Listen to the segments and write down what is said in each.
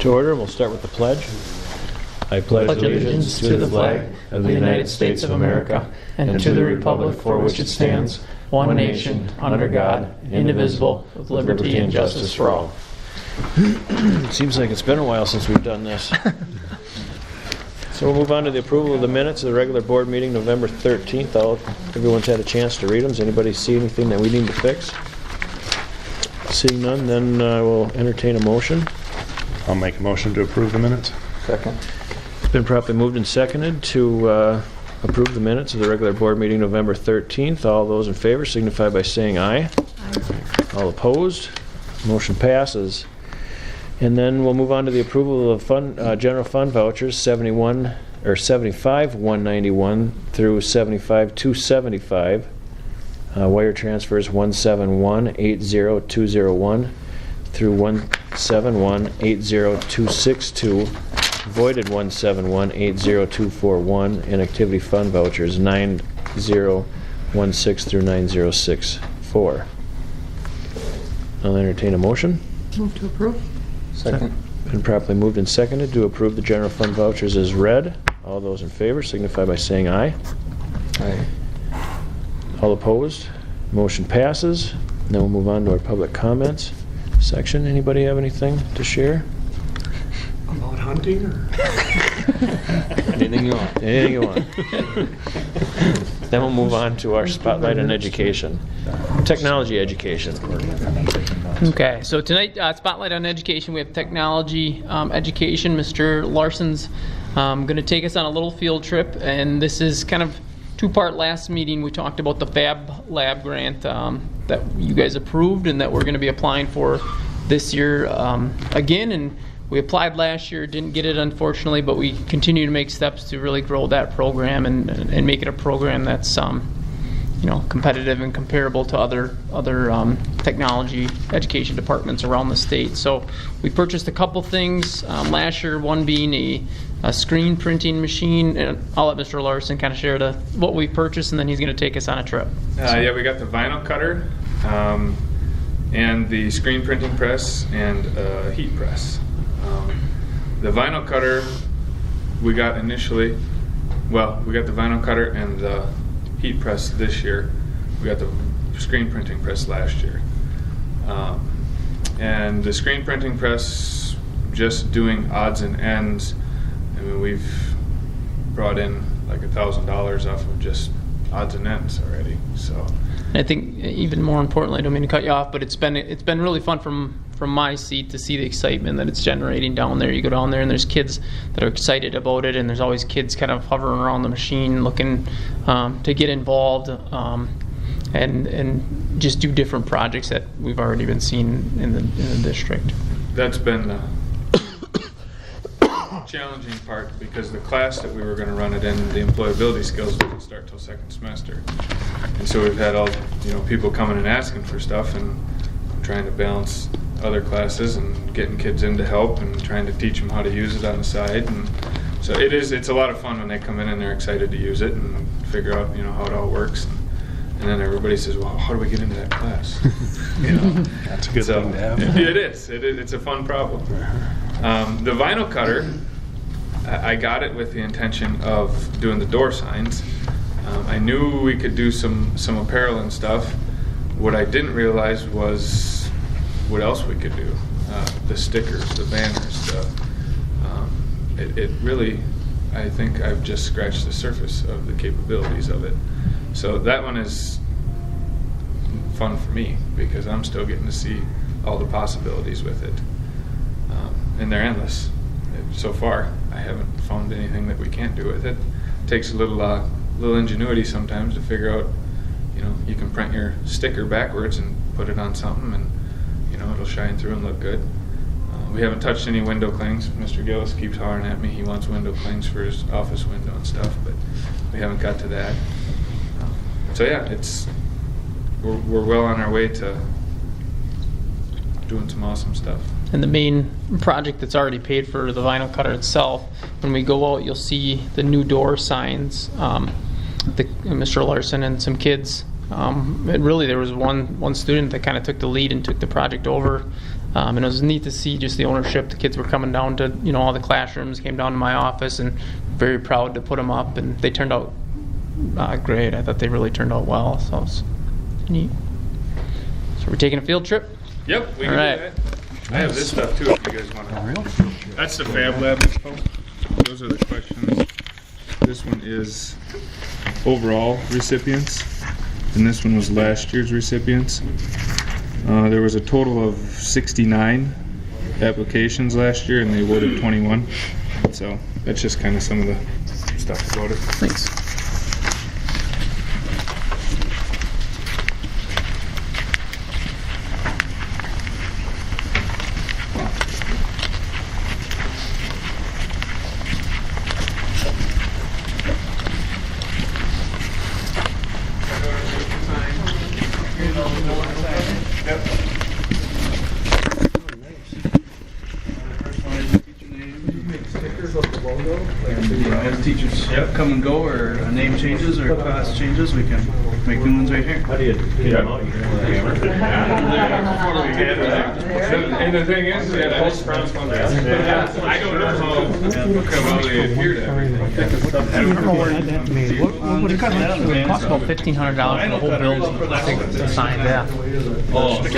To order, we'll start with the pledge. I pledge allegiance to the flag of the United States of America and to the republic for which it stands, one nation, under God, indivisible, with liberty and justice for all. It seems like it's been a while since we've done this. So we'll move on to the approval of the minutes of the regular board meeting November 13th. Everyone's had a chance to read them. Does anybody see anything that we need to fix? Seeing none, then we'll entertain a motion. I'll make a motion to approve the minutes. Second. It's been properly moved and seconded to approve the minutes of the regular board meeting November 13th. All those in favor signify by saying aye. Aye. All opposed? Motion passes. And then we'll move on to the approval of general fund vouchers 75,191 through 75,275. Wire transfers 171,80201 through 171,80262. Voided 171,80241, and activity fund vouchers 9016 through 9064. I'll entertain a motion. Move to approve. Second. Been properly moved and seconded to approve the general fund vouchers as read. All those in favor signify by saying aye. Aye. All opposed? Motion passes. Now we'll move on to our public comments section. Anybody have anything to share? About hunting or? Anything you want. Anything you want. Then we'll move on to our spotlight on education. Technology education. Okay, so tonight, spotlight on education, we have technology education. Mr. Larson's going to take us on a little field trip, and this is kind of two-part. Last meeting we talked about the Fab Lab grant that you guys approved and that we're going to be applying for this year again. And we applied last year, didn't get it unfortunately, but we continue to make steps to really grow that program and make it a program that's competitive and comparable to other technology education departments around the state. So we purchased a couple things last year, one being a screen printing machine, and I'll let Mr. Larson kind of share what we purchased, and then he's going to take us on a trip. Yeah, we got the vinyl cutter and the screen printing press and heat press. The vinyl cutter we got initially, we got the vinyl cutter and the heat press this year. We got the screen printing press last year. And the screen printing press, just doing odds and ends, I mean, we've brought in like $1,000 off of just odds and ends already. So I think even more importantly, I don't mean to cut you off, but it's been really fun from my seat to see the excitement that it's generating down there. You go down there and there's kids that are excited about it, and there's always kids kind of hovering around the machine looking to get involved and just do different projects that we've already been seeing in the district. That's been the challenging part, because the class that we were going to run it in, the employability skills, doesn't start till second semester, and so we've had all people coming and asking for stuff, and trying to balance other classes and getting kids in to help and trying to teach them how to use it on the side. And so it's a lot of fun when they come in and they're excited to use it and figure out how it all works, and then everybody says, well, how do we get into that class? That's a good thing to have. It is. It's a fun problem. The vinyl cutter, I got it with the intention of doing the door signs. I knew we could do some apparel and stuff. What I didn't realize was what else we could do. The stickers, the banners. It really, I think I've just scratched the surface of the capabilities of it. So that one is fun for me, because I'm still getting to see all the possibilities with it. And they're endless. So far, I haven't found anything that we can't do with it. It takes a little ingenuity sometimes to figure out, you can print your sticker backwards and put it on something, and it'll shine through and look good. We haven't touched any window clings. Mr. Gillis keeps hollering at me. He wants window clings for his office window and stuff, but we haven't got to that. So yeah, we're well on our way to doing some awesome stuff. And the main project that's already paid for the vinyl cutter itself, when we go out, you'll see the new door signs. Mr. Larson and some kids. There was one student that kind of took the lead and took the project over. And it was neat to see just the ownership. The kids were coming down to, all the classrooms, came down to my office, and very proud to put them up. And they turned out great. I thought they really turned out well. So it's neat. So we're taking a field trip? Yep, we can All right. do that. I have this stuff too if you guys want to. That's the Fab Lab info. Those are the questions. This one is overall recipients, and this one was last year's recipients. There was a total of 69 applications last year, and they awarded 21. So that's just kind of some of the stuff about it. Thanks. As teachers come and go, or a name changes, or class changes, we can make new ones right here. How do you get them out? And the thing is, I don't know how they adhere to everything. I remember where that made. What would it cost? It cost about $1,500 for the whole build to sign that. Oh, We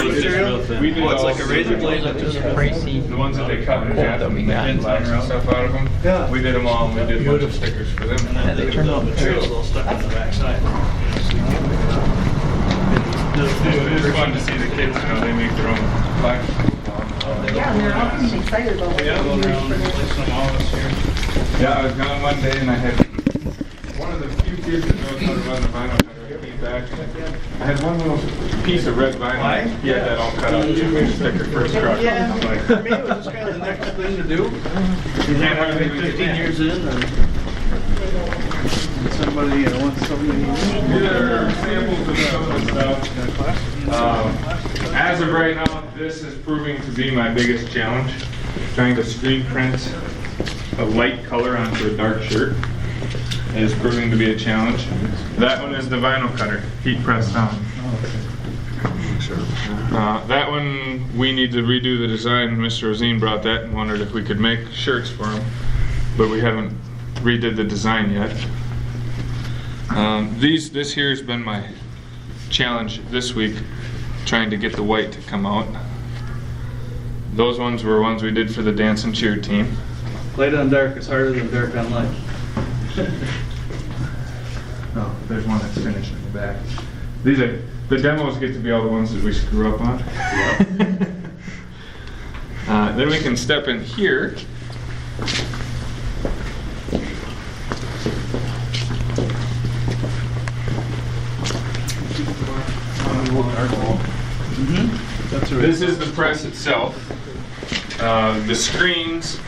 did it's all like a razor blade that does it. Crazy. the ones that they cut in half that we and got. then black stuff out of them. Yeah. We did them all, and we did a bunch of stickers for them. Yeah, they turned out Material's a little stuck on the backside. It is fun to see the kids, they make their own black. Yeah, they're all pretty excited about what Yeah, we're go doing around for and them. place some all this here. Yeah, I was gone one day and I had one of the few kids that knows how to run the vinyl cutter. I came back and I had one little piece of red vinyl. He had that all cut out to sticker for his truck. Yeah, I'm like, for me, it was just kind of the next thing to do. you can't have anything with your 15 hands. years in, and somebody wants somebody. These are samples of some of the stuff. As of right now, this is proving to be my biggest challenge. Trying to screen print a light color onto a dark shirt is proving to be a challenge. That one is the vinyl cutter, heat pressed down. That one, we need to redo the design. Mr. Rosine brought that and wondered if we could make shirts for him, but we haven't redid the design yet. This here has been my challenge this week, trying to get the white to come out. Those ones were ones we did for the dance and cheer team. Light on dark is harder than dark on light. Oh, there's one that's finished in the back. These are the demos get to be all the ones that we screw up on. Then we can step in here. This is the press itself. The screens,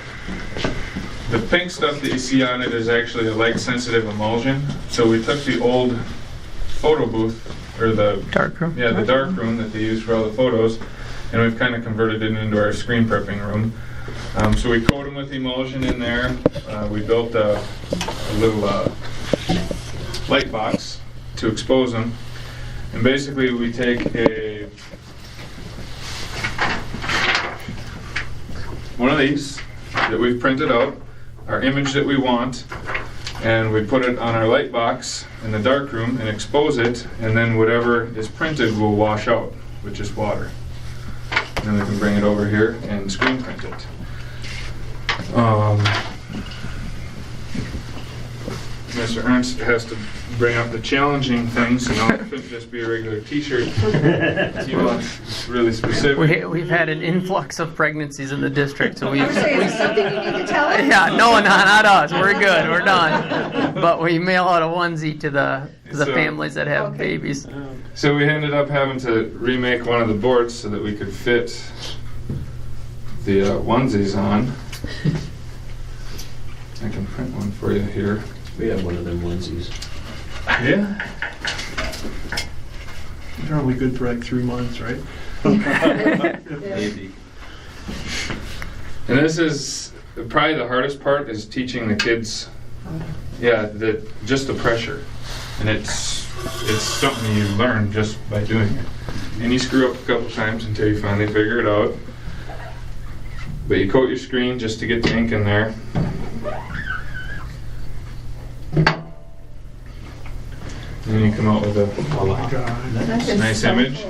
the pink stuff that you see on it is actually a light-sensitive emulsion. So we took the old photo booth, or the dark room. Yeah, the dark room that they use for all the photos, and we've kind of converted it into our screen prepping room. So we coat them with emulsion in there. We built a little light box to expose them, and basically we take one of these that we've printed out, our image that we want, and we put it on our light box in the dark room and expose it, and then whatever is printed will wash out with just water. And then we can bring it over here and screen print it. Mr. Ernst has to bring up the challenging things, it couldn't just be a regular t-shirt. He wants really specific. We've had an influx of pregnancies in the district, so I was saying, is there something you need to tell us? yeah, no, not us. We're good. We're done. But we mail out a onesie to the So- families that have babies. So we ended up having to remake one of the boards so that we could fit the onesies on. I can print one for you here. We have one of them onesies. Yeah? They're only good for like 3 months, right? Maybe. And this is probably the hardest part, is teaching the kids, just the pressure. And it's something you learn just by doing it. And you screw up a couple times until you finally figure it out. But you coat your screen just to get the ink in there. And then you come out with a nice image.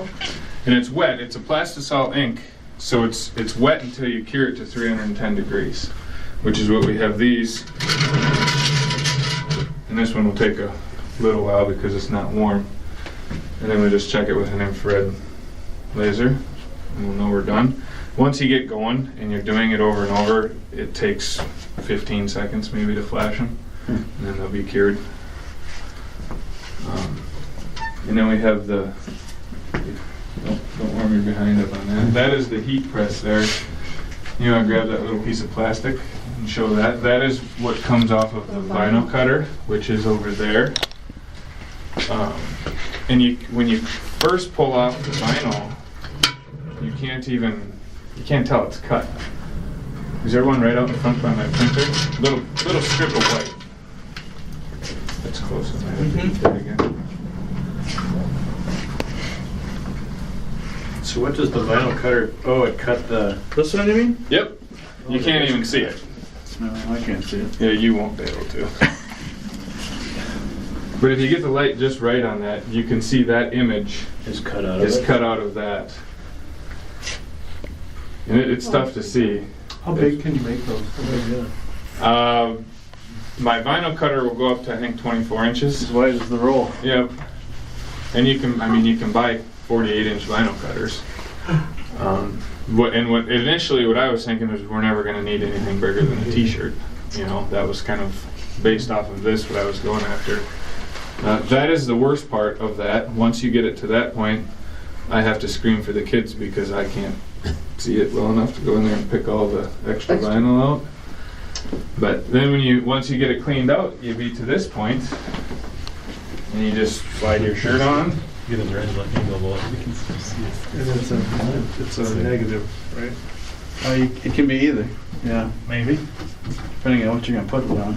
And it's wet. It's a plastisol ink, so it's wet until you cure it to 310 degrees, which is what we have these. And this one will take a little while because it's not warm. And then we just check it with an infrared laser, and we'll know we're done. Once you get going and you're doing it over and over, it takes 15 seconds maybe to flash them, and then they'll be cured. And then we have the, don't warm your behind up on that. That is the heat press there. You want to grab that little piece of plastic and show that. That is what comes off of the vinyl cutter, which is over there. And when you first pull off the vinyl, you can't tell it's cut. Is there one right out in front by my printer? Little strip of white. That's close enough. I have to get that again. So what does the vinyl cutter, it cut the... This one, you mean? Yep. You can't even see it. No, I can't see it. Yeah, you won't be able to. But if you get the light just right on that, you can see that image Is cut out of that. And it's tough to see. How big can you make those? My vinyl cutter will go up to I think 24 inches. As wide as the roll. Yep. And you can buy 48-inch vinyl cutters. Initially what I was thinking is we're never going to need anything bigger than a t-shirt. You know, that was kind of based off of this what I was going after. That is the worst part of that. Once you get it to that point, I have to scream for the kids because I can't see it well enough to go in there and pick all the extra vinyl out. But then once you get it cleaned out, you be to this point, and you just slide your shirt on. Get in the red, let me go below. We can still see it. And it's a negative, right? It can be either. Yeah, Maybe. depending on what you're gonna put it on.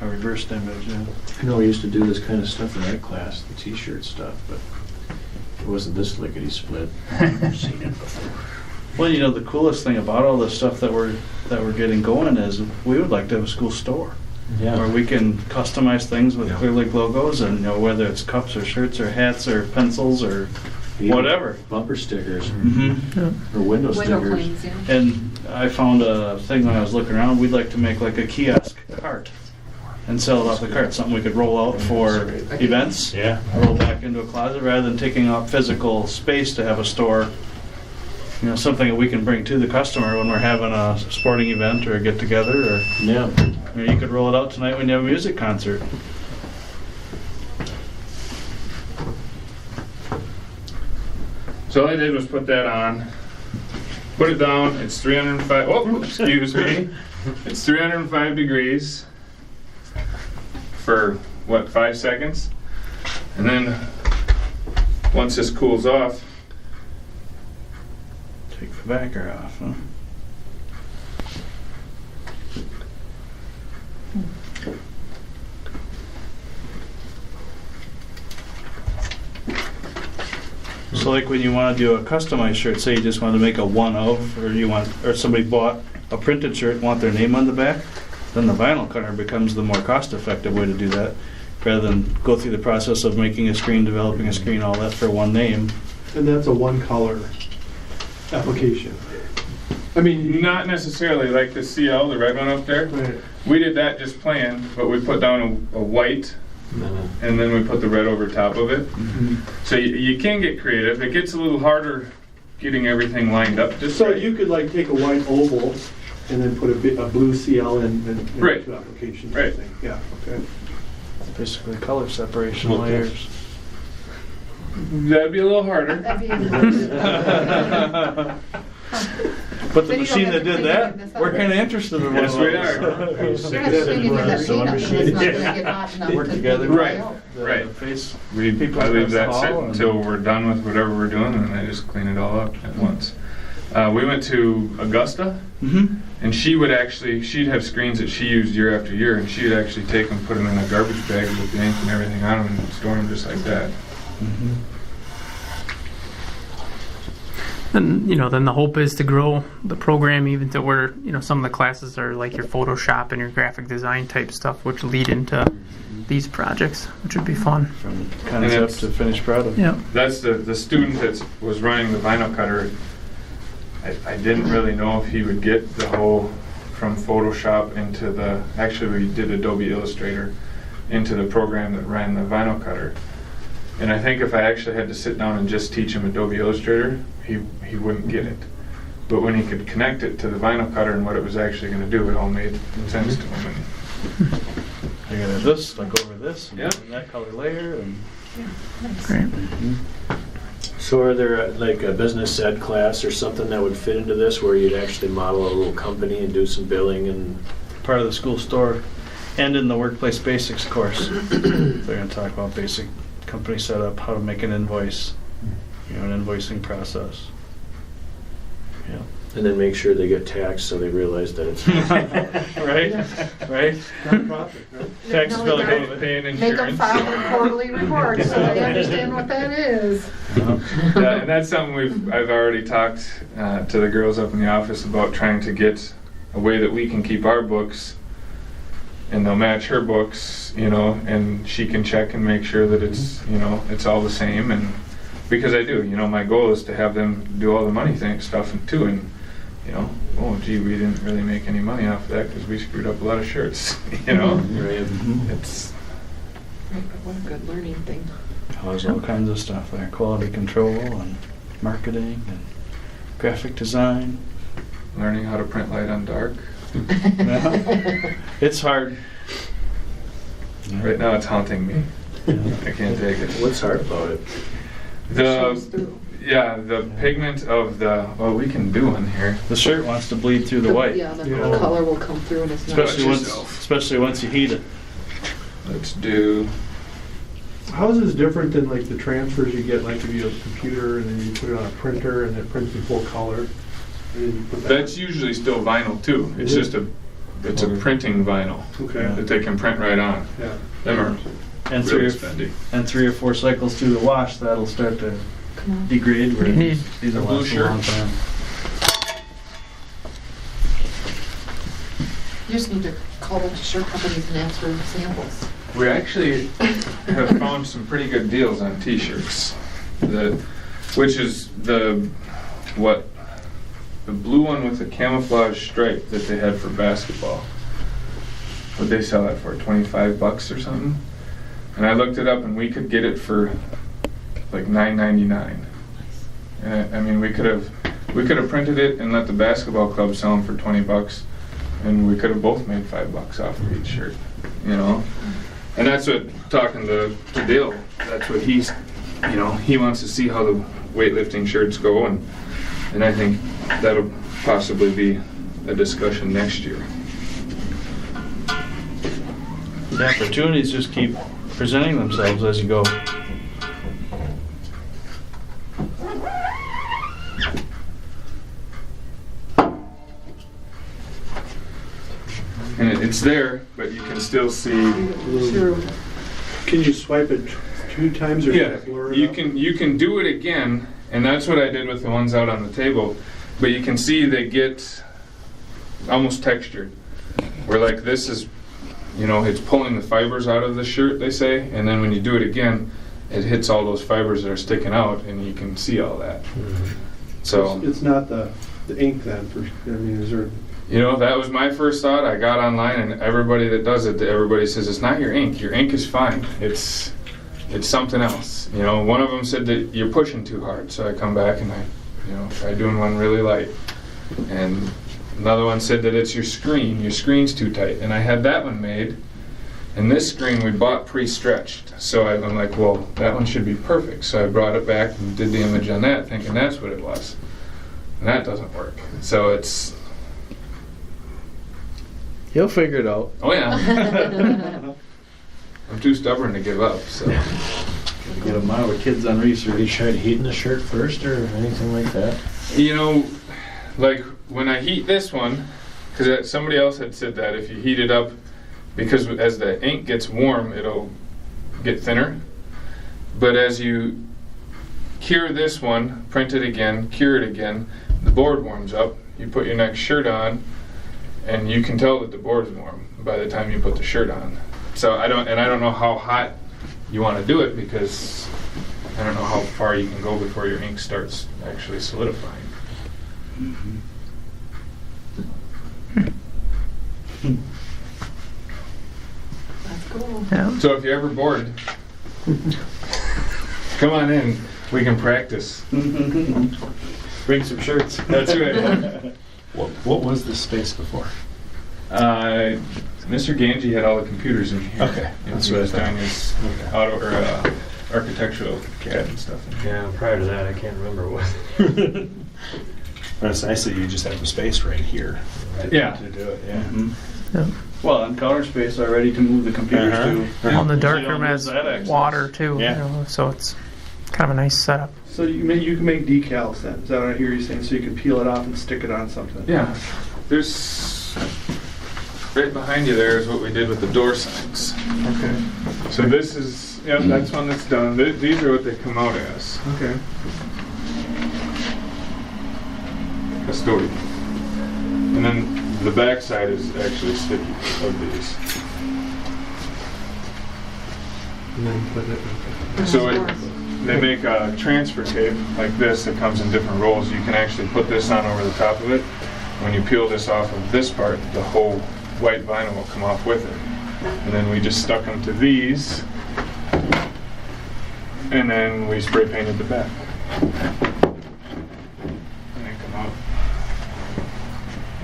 A reversed image, yeah. I know we used to do this kind of stuff in art class, the t-shirt stuff, but it wasn't this lickety split. I've seen it before. Well, you know, the coolest thing about all this stuff that we're getting going is we would like to have a school store where we can customize things with Clear Lake logos, and you know, whether it's cups or shirts or hats or pencils or whatever. Bumper stickers Mm-hmm. or window Window stickers. cleans, yeah. And I found a thing when I was looking around. We'd like to make like a kiosk cart and sell it off the cart, something we could roll out for events. Yeah. Roll back into a closet rather than taking up physical space to have a store. You know, something that we can bring to the customer when we're having a sporting event or a get together, or Yeah. you know, you could roll it out tonight when you have a music concert. So all I did was put that on, put it down. It's 305. Oh, excuse me. It's 305 degrees for what, 5 seconds, and then once this cools off, Take the backer off, huh? So like when you want to do a customized shirt, say you just want to make a one of, or somebody bought a printed shirt and want their name on the back, then the vinyl cutter becomes the more cost-effective way to do that, rather than go through the process of making a screen, developing a screen, all that for one name. And that's a one color application. I mean, not necessarily like the CL, the red one up there. right. We did that just plain, but we put down a white, and then we put the red over top of it. So you can get creative. It gets a little harder getting everything lined up. Just So right. you could like take a white oval and then put a blue CL in Right. two applications. Right. Thing. Yeah. Okay. Basically color separation Okay. layers. That'd be a little harder. That'd be- But the Then you machine don't that have to did clean that, it this we're up. kind of interested in one Yes, of we those. are. You're not cleaning with that Sewing paint, machine. it's not gonna get hot enough Work to together. dry Right. out. Right. The face. I People leave against that the sit wall and- until we're done with whatever we're doing, and I just clean it all up at once. We went to Augusta, and she'd have screens that she used year after year, and she'd actually take them, put them in a garbage bag with the ink and everything on them, and store them just like that. And, then the hope is to grow the program even to where, some of the classes are like your Photoshop and your graphic design type stuff, which lead into these projects, which would be fun. From concept to finished product. Yeah. That's the student that was running the vinyl cutter. I didn't really know if he would get the whole from Photoshop into actually we did Adobe Illustrator into the program that ran the vinyl cutter. And I think if I actually had to sit down and just teach him Adobe Illustrator, he wouldn't get it. But when he could connect it to the vinyl cutter and what it was actually going to do, it all made sense to him. I gotta have this, like over this, and Yeah. that color layer, and Great. So are there like a business ed class or something that would fit into this where you'd actually model a little company and do some billing and... part of the school store, and in the workplace basics course, they're gonna talk about basic company setup, how to make an invoice, an invoicing process. Yeah. And then make sure they get taxed so they realize that it's... Right? Nonprofit, right? Tax No, bill we go don't. Paying Make them insurance. file their quarterly reports so they understand what that is. Yeah, and that's something I've already talked to the girls up in the office about, trying to get a way that we can keep our books and they'll match her books, and she can check and make sure that it's, it's all the same. And because I do, my goal is to have them do all the money stuff too. And, oh gee, we didn't really make any money off of that because we screwed up a lot of shirts, Right. It's, What a good learning thing. There's all kinds of stuff there, quality control and marketing and graphic design. learning how to print light on dark. It's hard. Right now it's haunting me. I can't take it. What's hard about it? Shows through. The pigment of we can do in here. The shirt wants to bleed through the white, Yeah, the Yeah. color will come through and it's not. especially once you heat it. Let's do. How is this different than like the transfers you get, like if you have a computer and then you put it on a printer and it prints in full color? And then you put that- That's usually still vinyl too. It's Is it? just a printing vinyl Okay, that they can print right on. yeah. Them are And really 3 or 4 cycles through the wash, that'll start to Come on. degrade. Where You need these will a blue last a long shirt. time. You just need to call the shirt companies and ask for samples. We actually have found some pretty good deals on T-shirts. Which is the blue one with the camouflage stripe that they had for basketball. What'd they sell that for? $25 or something? And I looked it up, and we could get it for like $9.99. And I mean, we could have printed it and let the basketball club sell them for $20, and we could have both made $5 off of each shirt, And that's what, talking to Dale, that's what he's, he wants to see how the weightlifting shirts go, and I think that'll possibly be a discussion next year. The opportunities just keep presenting themselves as you go. And it's there, but you can still see. Sure. Can you swipe it 2 times or Yeah, blur it you up? can do it again, and that's what I did with the ones out on the table. But you can see they get almost textured, where like this is, it's pulling the fibers out of the shirt, they say, and then when you do it again, it hits all those fibers that are sticking out, and you can see all that. So It's not the ink then, is there... that was my first thought. I got online, and everybody that does it, everybody says it's not your ink. Your ink is fine. It's something else. One of them said that you're pushing too hard. So I come back and I try doing one really light. And another one said that it's your screen. Your screen's too tight. And I had that one made, and this screen we bought pre-stretched. So I'm like, well, that one should be perfect. So I brought it back and did the image on that, thinking that's what it was. And that doesn't work. So it's. He'll figure it out. Oh yeah. I'm too stubborn to give up, so. Gotta get a mile of kids on Have you research. tried heating the shirt first or anything like that? Like when I heat this one, because somebody else had said that if you heat it up, because as the ink gets warm, it'll get thinner. But as you cure this one, print it again, cure it again. The board warms up. You put your next shirt on, and you can tell that the board is warm by the time you put the shirt on. So I don't know how hot you want to do it, because I don't know how far you can go before your ink starts actually solidifying. That's cool. Yeah. So if you're ever bored, come on in. We can practice. Bring some shirts. That's right. What was this space before? Mr. Ganji had all the computers in here. Okay, And that's he what I was doing thought. his architectural CAD and stuff. In here. Yeah, prior to that, I can't remember what. But it's nice that you just have the space right here. Yeah. To do it, yeah. Yeah. Well, and counter space already to move the computers to. Well, the dark You don't room has lose that access. water too, Yeah. so it's kind of a nice setup. So you can make decals then, is that what I hear you saying? So you can peel it off and stick it on something? Yeah. There's right behind you there is what we did with the door signs. Okay, So this is, that's one that's done. These are what they come out as. okay. A story. And then the back side is actually sticky of these. And then put it, So they make a transfer tape like this that comes in different rolls. You can actually put this on over the top of it. When you peel this off of this part, the whole white vinyl will come off with it. And then we just stuck them to these, and then we spray painted the back. And they come out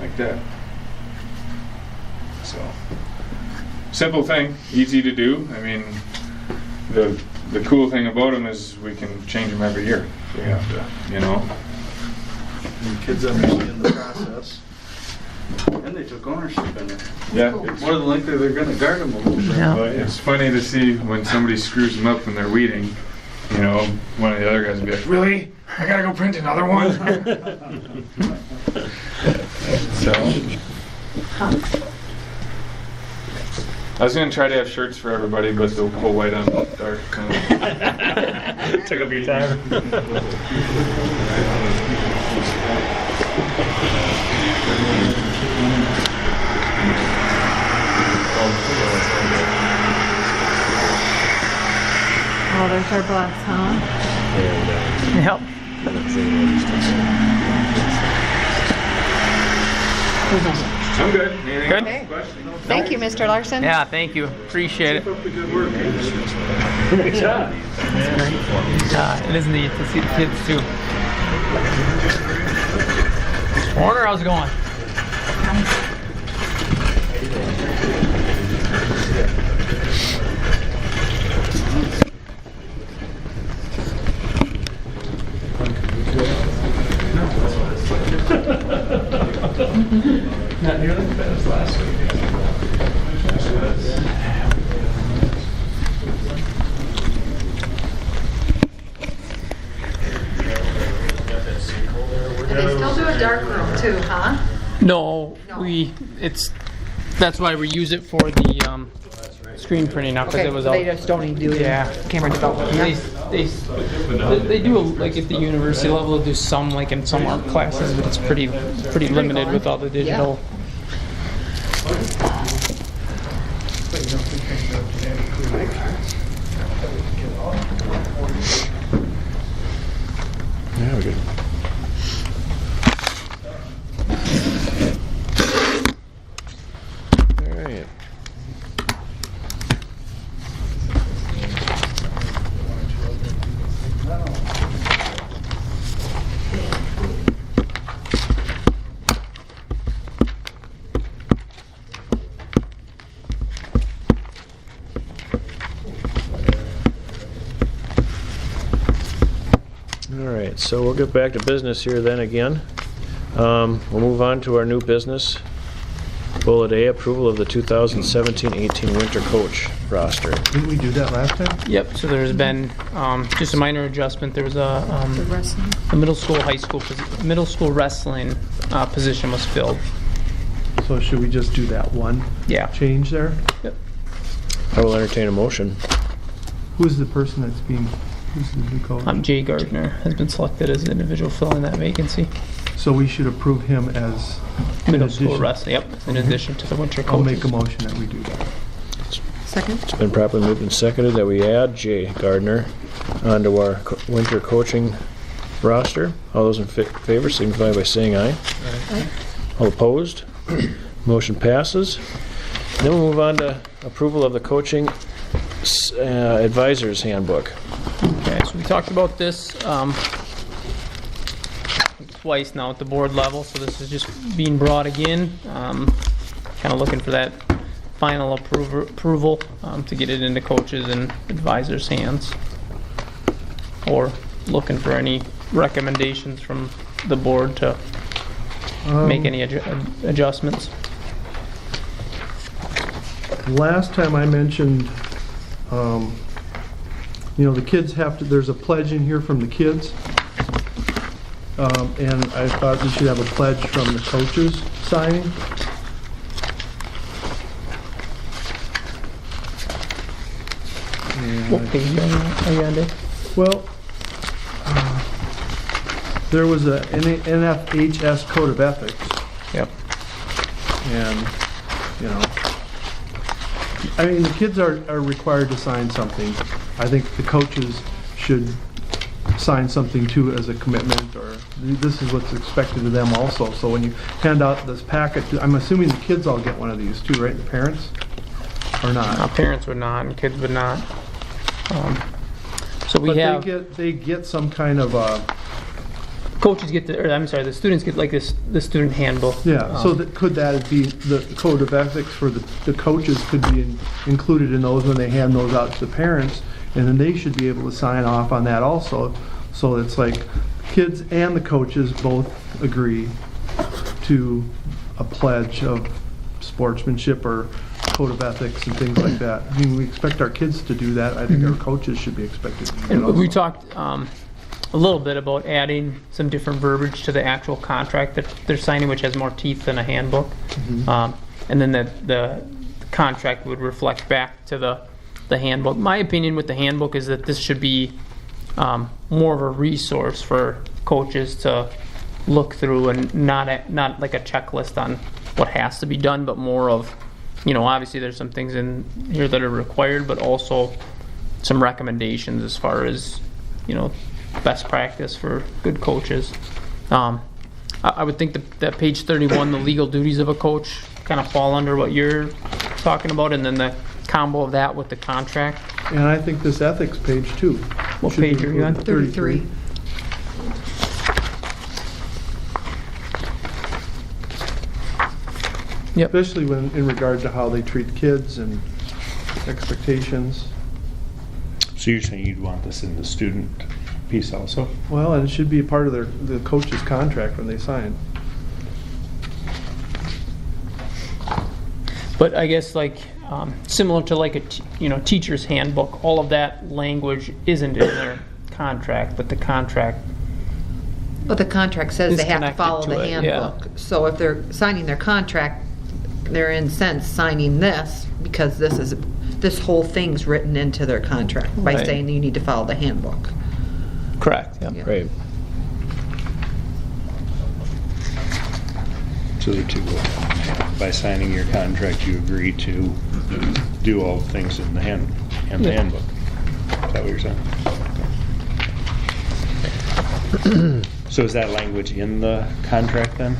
like that. So, simple thing, easy to do. I mean, the cool thing about them is we can change them every year. We have to, you know. And kids understand the process. And they took ownership in it. Yeah. More than likely, they're going to guard them a little bit. Yeah. But it's funny to see when somebody screws them up when they're weeding. You know, one of the other guys will be like, "Really? I gotta go print another one." So, I was gonna try to have shirts for everybody, but the whole white on dark kind of. Took up your time. Oh, there's our bus, huh? Yep. I'm good. Anything Good. else? Questions? Thank you, Mr. Larson. Yeah, thank you. Appreciate it. Good job. It is neat to see the kids too. Warner, how's it going? Not nearly as bad as last week. And they still do a dark room too, huh? No, No. that's why we use it for the screen printing now, because it was they out. just don't even do Yeah. camera development. They do like at the university level, they do some like in some art classes, but it's pretty limited with all the digital. Yeah, we're good. All right. All right, so we'll get back to business here then again. We'll move on to our new business. Bullet A, approval of the 2017-18 winter coach roster. Didn't we do that last time? Yep. So there's been just a minor adjustment. There was a middle school, high school, middle school wrestling position was filled. So should we just do that one Yeah. change there? Yep. I will entertain a motion. Who's the person that's being Who's the new coach? Jay Gardner has been selected as the individual filling that vacancy. So we should approve him as Middle school addition. wrestling, yep, in addition to the winter I'll coaches. make a motion that we do that. Second? It's been properly moved and seconded that we add Jay Gardner onto our winter coaching roster. All those in favor signify by saying aye. All opposed? Motion passes. Then we'll move on to approval of the coaching advisor's handbook. Okay, so we talked about this twice now at the board level, so this is just being brought again. Kind of looking for that final approval to get it into coaches and advisors' hands. Or looking for any recommendations from the board to make any adjustments. Last time I mentioned, the kids have to, there's a pledge in here from the kids. And I thought we should have a pledge from the coaches signing. What page are you on, Dave? Well, there was a NFHS Code of Ethics. Yep. And, I mean, the kids are required to sign something. I think the coaches should sign something too as a commitment, or this is what's expected of them also. So when you hand out this packet, I'm assuming the kids all get one of these too, right? The parents? Or not? Parents would not, and kids would not. So we But have... they get some kind of Coaches get the students get like the student handbook. yeah, so could that be the code of ethics for the coaches could be included in those when they hand those out to the parents, and then they should be able to sign off on that also. So it's like kids and the coaches both agree to a pledge of sportsmanship or code of ethics and things like that. I mean, we expect our kids to do that. I think our coaches should be expected to do that And also. we talked a little bit about adding some different verbiage to the actual contract that they're signing, which has more teeth than a handbook. And then the contract would reflect back to the handbook. My opinion with the handbook is that this should be more of a resource for coaches to look through, and not like a checklist on what has to be done, but more of, obviously there's some things in here that are required, but also some recommendations as far as, best practice for good coaches. I would think that page 31, the legal duties of a coach, kind of fall under what you're talking about, and then the combo of that with the contract. And I think this ethics page too. What should be page are you on? included. 33. Yep. Especially when in regard to how they treat kids and expectations. So you're saying you'd want this in the student piece also? Well, and it should be a part of the coach's contract when they sign. But I guess similar to like a teacher's handbook, all of that language isn't in their contract, but the contract. But the contract says Is they have to connected follow to the it, yeah. handbook. So if they're signing their contract, they're in sense signing this because this whole thing's written into their contract by Right. saying you need to follow the handbook. Correct. Yep. Yeah. Right. So by signing your contract, you agree to do all the things in the handbook. Is that what you're saying? So is that language in the contract then?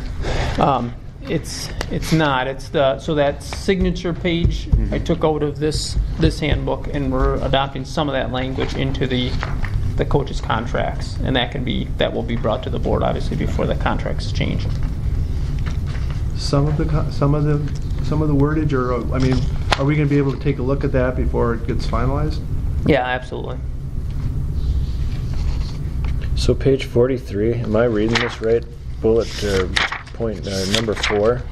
It's not. It's so that signature page I took out of this handbook, and we're adopting some of that language into the coaches' contracts, and that will be brought to the board obviously before the contracts change. Some of the wordage, or I mean, are we going to be able to take a look at that before it gets finalized? Yeah, absolutely. So page 43, am I reading this right? Bullet point number 4,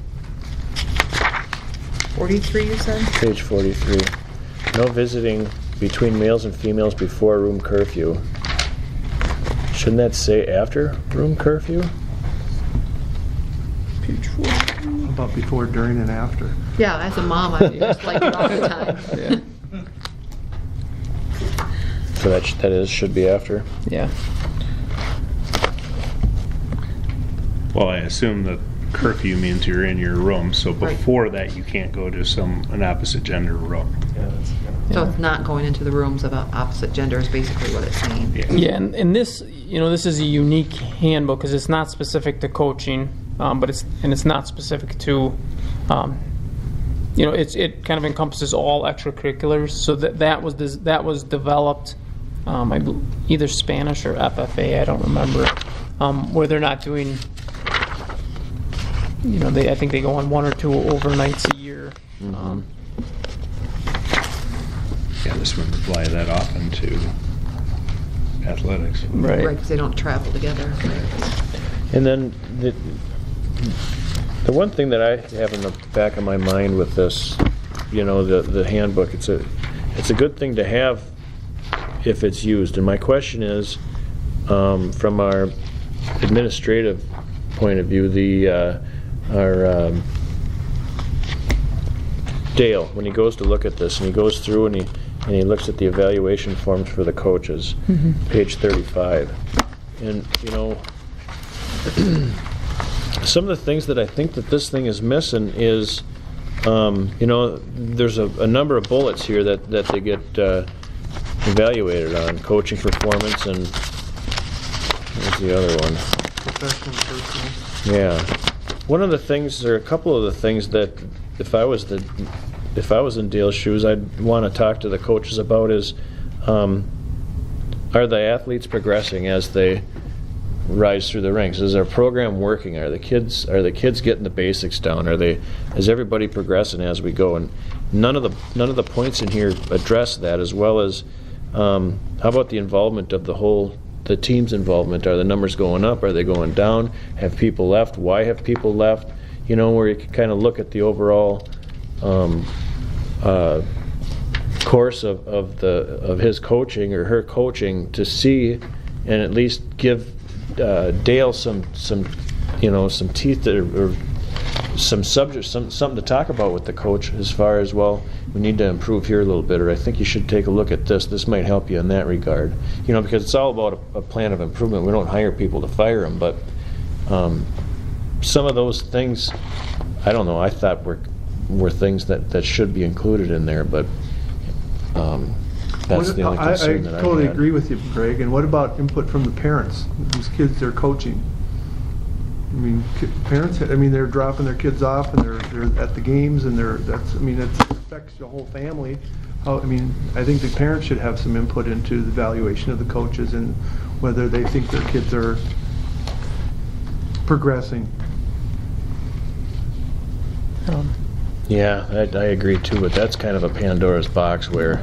43, you said? page 43. No visiting between males and females before room curfew. Shouldn't that say after room curfew? Page 4. How about before, during, and after? Yeah, as a mom, I just like it all the time. So that should be after. Yeah. Well, I assume that curfew means you're in your room, so before that, you can't go to an opposite gender room. So it's not going into the rooms of opposite gender is basically what it's saying. Yeah, and this, this is a unique handbook because it's not specific to coaching, but it's not specific to, it kind of encompasses all extracurriculars. So that was developed, either Spanish or FFA, I don't remember, where they're not doing. I think they go on 1 or 2 overnights a year. Mm-hmm. Yeah, this wouldn't apply that often to athletics. Right. Right, because they don't travel together. And then the one thing that I have in the back of my mind with this, the handbook, it's a good thing to have if it's used. And my question is, from our administrative point of view, our Dale, when he goes to look at this, and he goes through and he looks at the evaluation forms for the coaches, page 35, and some of the things that I think that this thing is missing is, there's a number of bullets here that they get evaluated on: coaching performance, and where's the other one? Professional and personal. Yeah. One of the things, or a couple of the things that if I was in Dale's shoes, I'd want to talk to the coaches about is, are the athletes progressing as they rise through the ranks? Is our program working? Are the kids getting the basics down? Is everybody progressing as we go? And none of the points in here address that, as well as how about the involvement of the team's involvement? Are the numbers going up? Are they going down? Have people left? Why have people left? Where you can kind of look at the overall course of his coaching or her coaching to see, and at least give Dale some teeth or some subjects, something to talk about with the coach as far as, well, we need to improve here a little bit, or I think you should take a look at this. This might help you in that regard. Because it's all about a plan of improvement. We don't hire people to fire them, but some of those things, I don't know, I thought were things that should be included in there, but that's the only concern that I totally had. agree with you, Greg. And what about input from the parents whose kids they're coaching? Parents, they're dropping their kids off and they're at the games, and it affects the whole family. I think the parents should have some input into the evaluation of the coaches and whether they think their kids are progressing. Yeah, I agree too, but that's kind of a Pandora's box where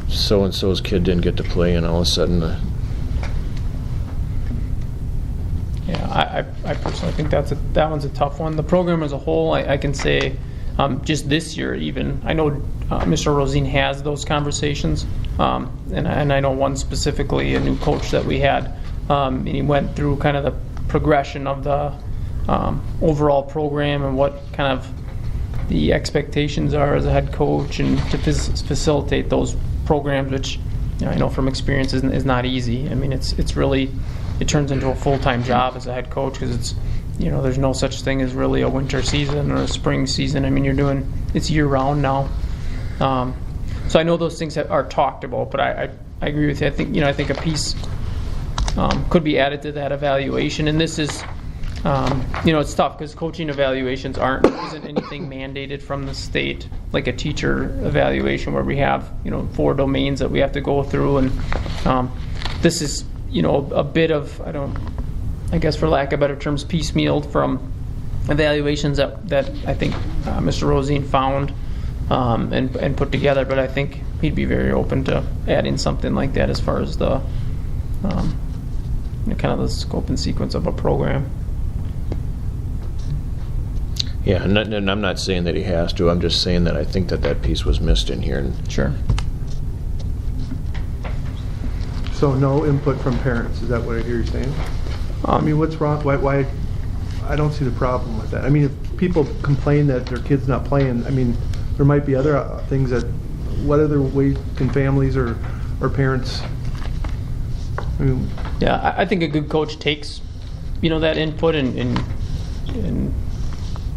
so-and-so's kid didn't get to play, and all of a sudden Yeah, I personally think that one's a tough one. The program as a whole, I can say, just this year even, I know Mr. Rosine has those conversations, and I know one specifically, a new coach that we had, and he went through kind of the progression of the overall program and what kind of the expectations are as a head coach, and to facilitate those programs, which I know from experience is not easy. It's really, it turns into a full-time job as a head coach, because it's, there's no such thing as really a winter season or a spring season. It's year-round now. So I know those things are talked about, but I agree with you. I think a piece could be added to that evaluation, and this is, it's tough because coaching evaluations isn't anything mandated from the state, like a teacher evaluation where we have 4 domains that we have to go through, and this is a bit of, I guess for lack of better terms, piecemealed from evaluations that I think Mr. Rosine found and put together, but I think he'd be very open to adding something like that as far as the kind of the scope and sequence of a program. Yeah, and I'm not saying that he has to. I'm just saying that I think that piece was missed in here. Sure. So no input from parents, is that what I hear you saying? What's wrong? Why? I don't see the problem with that. If people complain that their kid's not playing, there might be other things that, what other way can families or our parents, I mean, Yeah, I think a good coach takes, that input and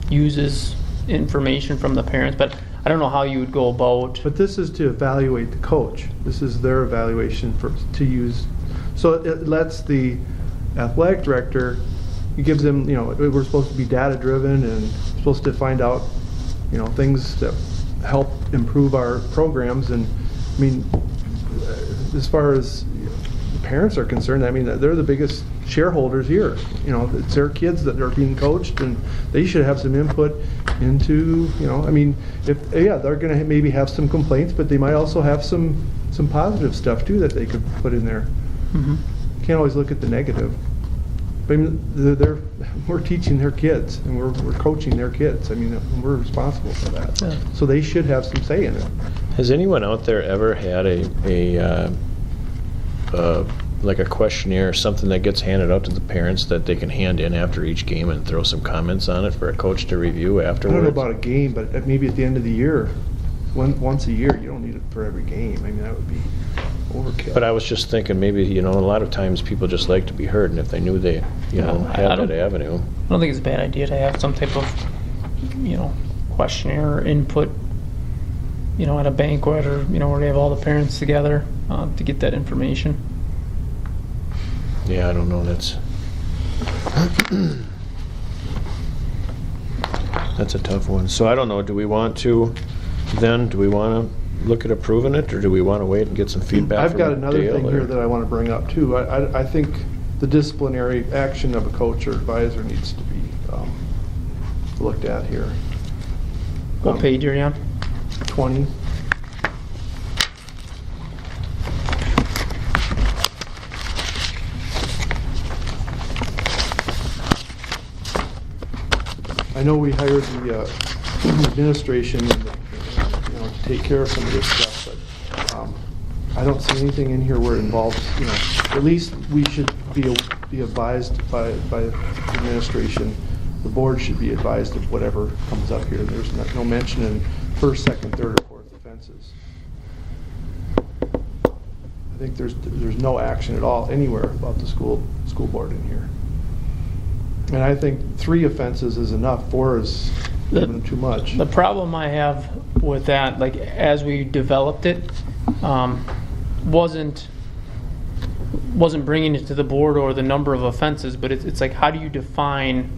uses information from the parents, but I don't know how you would go about. but this is to evaluate the coach. This is their evaluation to use. So it lets the athletic director, it gives them, we're supposed to be data driven and supposed to find out, things that help improve our programs. And I mean, as far as the parents are concerned, I mean, they're the biggest shareholders here. It's their kids that are being coached, and they should have some input into, I mean, they're going to maybe have some complaints, but they might also have some positive stuff too that they could put in there. Mm-hmm. Can't always look at the negative. But I mean, we're teaching their kids, and we're coaching their kids. I mean, we're responsible for that. Yeah. So they should have some say in it. Has anyone out there ever had like a questionnaire, something that gets handed out to the parents that they can hand in after each game and throw some comments on it for a coach to review I afterwards? don't know about a game, but maybe at the end of the year, once a year. You don't need it for every game. I mean, that would be overkill. But I was just thinking, maybe, a lot of times people just like to be heard, and if they knew they, had that avenue. I don't think it's a bad idea to have some type of, questionnaire or input, at a banquet or, where they have all the parents together to get that information. Yeah, I don't know, that's a tough one. So I don't know, do we want to look at approving it, or do we want to wait and get some feedback I've from got another Dale, thing or- here that I want to bring up too. I think the disciplinary action of a coach or advisor needs to be looked at here. What page are you on? 20. I know we hired the administration and to take care of some of this stuff, but I don't see anything in here where it involves, at least we should be advised by the administration. The board should be advised of whatever comes up here. There's no mention in first, second, third, or fourth offenses. I think there's no action at all anywhere about the school board in here. And I think 3 offenses is enough. 4 is giving them too much. The problem I have with that, like as we developed it, wasn't bringing it to the board or the number of offenses, but it's like, how do you define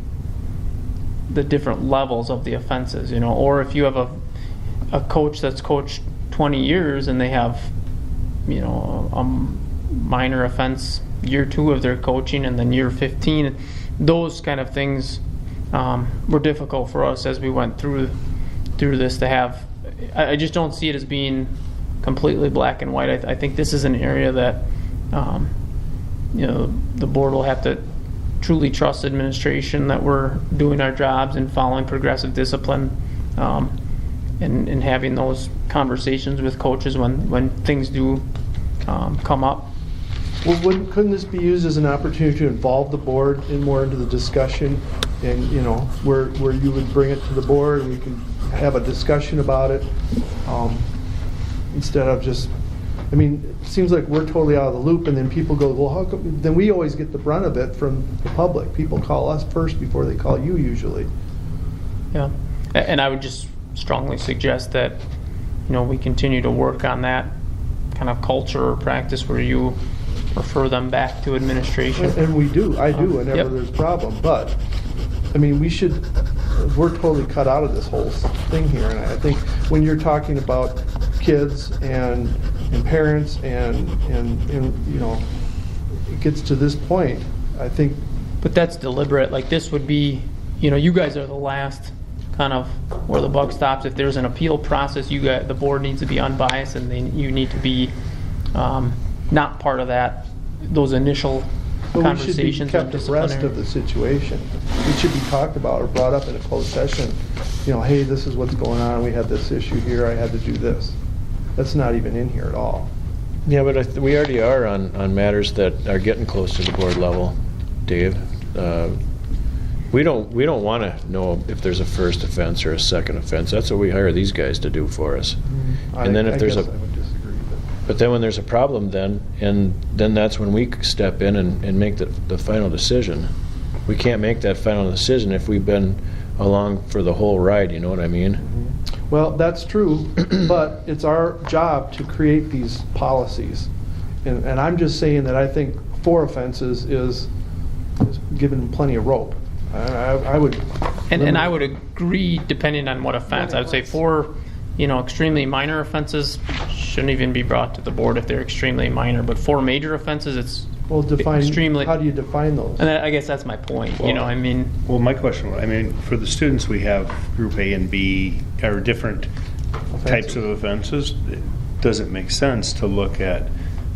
the different levels of the offenses, or if you have a coach that's coached 20 years and they have, a minor offense year 2 of their coaching, and then year 15, those kind of things were difficult for us as we went through this to have. I just don't see it as being completely black and white. I think this is an area that the board will have to truly trust administration that we're doing our jobs and following progressive discipline, and having those conversations with coaches when things do come up. Well, couldn't this be used as an opportunity to involve the board more into the discussion, and where you would bring it to the board and we can have a discussion about it, instead of just, I mean, it seems like we're totally out of the loop, and then people go, well, how come? Then we always get the brunt of it from the public. People call us first before they call you usually. Yeah, and I would just strongly suggest that we continue to work on that kind of culture or practice where you refer them back to administration. And we do. I do whenever Yep. there's a problem. But I mean, we're totally cut out of this whole thing here. And I think when you're talking about kids and parents and it gets to this point, I think. But that's deliberate. Like this would be, you guys are the last kind of where the buck stops. If there's an appeal process, the board needs to be unbiased, and you need to be not part of those initial conversations. We should be kept abreast of the situation. It should be talked about or brought up in a closed session. Hey, this is what's going on. We had this issue here. I had to do this. That's not even in here at all. Yeah, but we already are on matters that are getting close to the board level, Dave. We don't want to know if there's a first offense or a second offense. That's what we hire these guys to do for us. And then if there's I guess I would disagree, But then when there's a problem then that's when we step in and make the final decision. We can't make that final decision if we've been along for the whole ride, you know what I mean? Well, that's true, but it's our job to create these policies. And I'm just saying that I think 4 offenses is giving plenty of rope. I would... And I would agree, depending on what offense. I would say 4, extremely minor offenses shouldn't even be brought to the board if they're extremely minor. But 4 major offenses, it's extremely... How do you define those? And I guess that's my point. Well, my question, for the students, we have Group A and B, are different types of offenses. Does it make sense to look at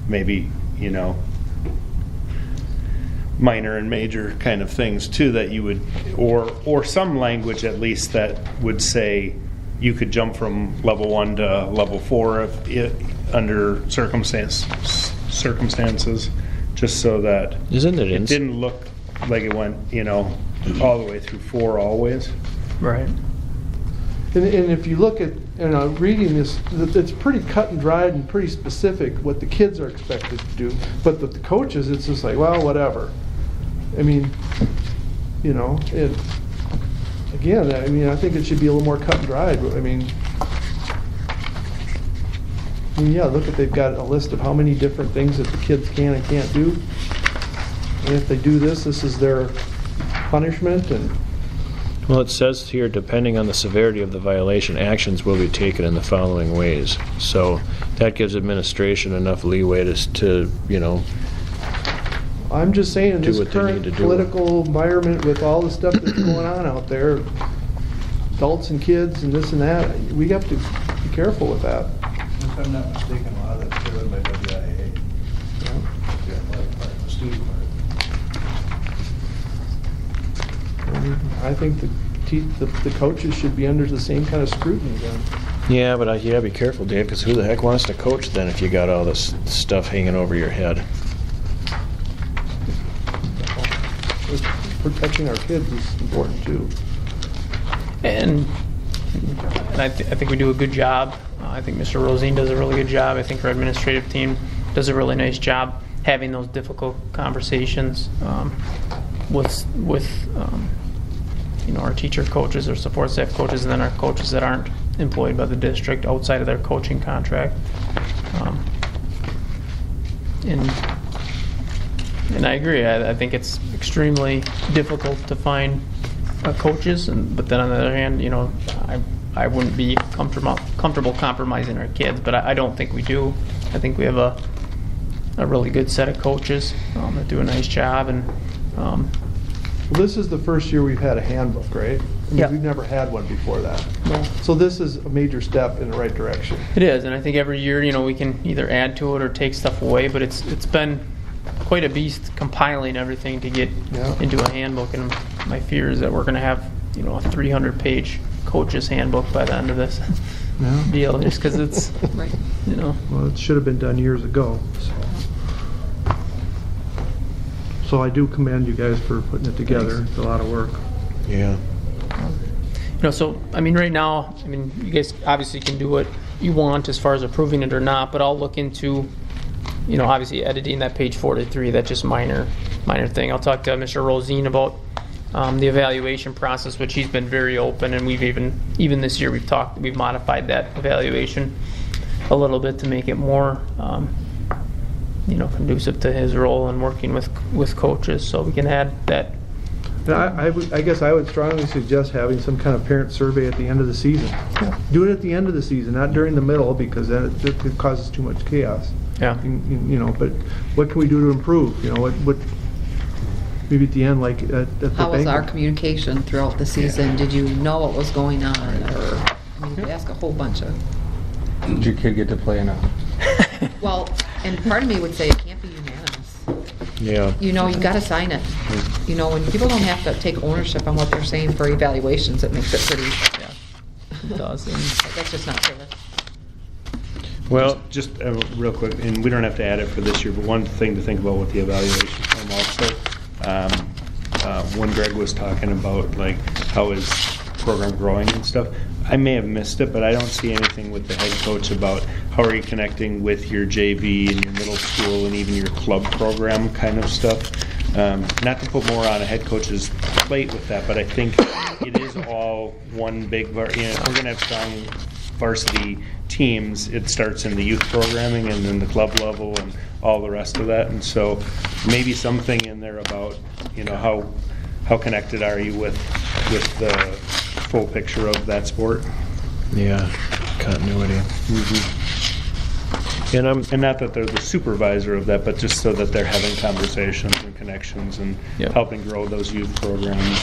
maybe, minor and major kind of things too, that you would, or some language at least that would say you could jump from level 1 to level 4 if under circumstances, just so that Isn't it it didn't look like it went, all the way through 4 always. Right. And if you look at, reading this, it's pretty cut and dried and pretty specific what the kids are expected to do. But with the coaches, it's just like, well, whatever. I mean, I think it should be a little more cut and dried. They've got a list of how many different things that the kids can and can't do. And if they do this is their punishment. And Well, it says here, depending on the severity of the violation, actions will be taken in the following ways. So that gives administration enough leeway to I'm just saying, in do this what they need current to do. political environment with all the stuff that's going on out there, adults and kids and this and that, we have to be careful with that. If I'm not mistaken, a lot of that's driven by WIA. The athletic part, the student part. I think the coaches should be under the same kind of scrutiny then. Yeah, but you gotta be careful, Dave, because who the heck wants to coach then if you got all this stuff hanging over your head? Protecting our kids is important too. And I think we do a good job. I think Mr. Rosine does a really good job. I think our administrative team does a really nice job having those difficult conversations with our teacher coaches, our support staff coaches, and then our coaches that aren't employed by the district outside of their coaching contract. And I agree. I think it's extremely difficult to find coaches, but then on the other hand, I wouldn't be comfortable compromising our kids, but I don't think we do. I think we have a really good set of coaches that do a nice job. And well, this is the first year we've had a handbook, right? Yeah. We've never had one before that. No. So this is a major step in the right direction. It is, and I think every year, we can either add to it or take stuff away, but it's been quite a beast compiling everything to get into a handbook, and my fear is that we're going to have a 300-page coach's handbook by the end of this deal, just because it's Right. Well, it should have been done years ago. So I do commend you guys for putting it together. Thanks. It's a lot of work. Yeah. Right now, you guys obviously can do what you want as far as approving it or not, but I'll look into obviously editing that page 43, that's just minor thing. I'll talk to Mr. Rosine about the evaluation process, which he's been very open, and we've even this year we've modified that evaluation a little bit to make it more conducive to his role in working with coaches, so we can add that. I guess I would strongly suggest having some kind of parent survey at the end of the season. Yeah. Do it at the end of the season, not during the middle, because then it causes too much chaos. Yeah. But what can we do to improve? What maybe at the end, like at the How was our banquet. communication throughout the season? Did you know what was going on? Or, we ask a whole bunch of... Did your kid get to play enough? Well, and part of me would say it can't be unanimous. Yeah. You gotta sign it. When people don't have to take ownership on what they're saying for evaluations, it makes it pretty... Yeah, it does. And That's just not fair. Well, Just real quick, and we don't have to add it for this year, but one thing to think about with the evaluation form also, when Greg was talking about like how his program growing and stuff. I may have missed it, but I don't see anything with the head coach about how are you connecting with your JV and your middle school and even your club program kind of stuff. Not to put more on a head coach's plate with that, but I think it is all one big, if we're going to have strong varsity teams, it starts in the youth programming and then the club level and all the rest of that. And so maybe something in there about, how connected are you with the full picture of that sport? Yeah, continuity. And not that they're the supervisor of that, but just so that they're having conversations and connections and helping grow those youth programs.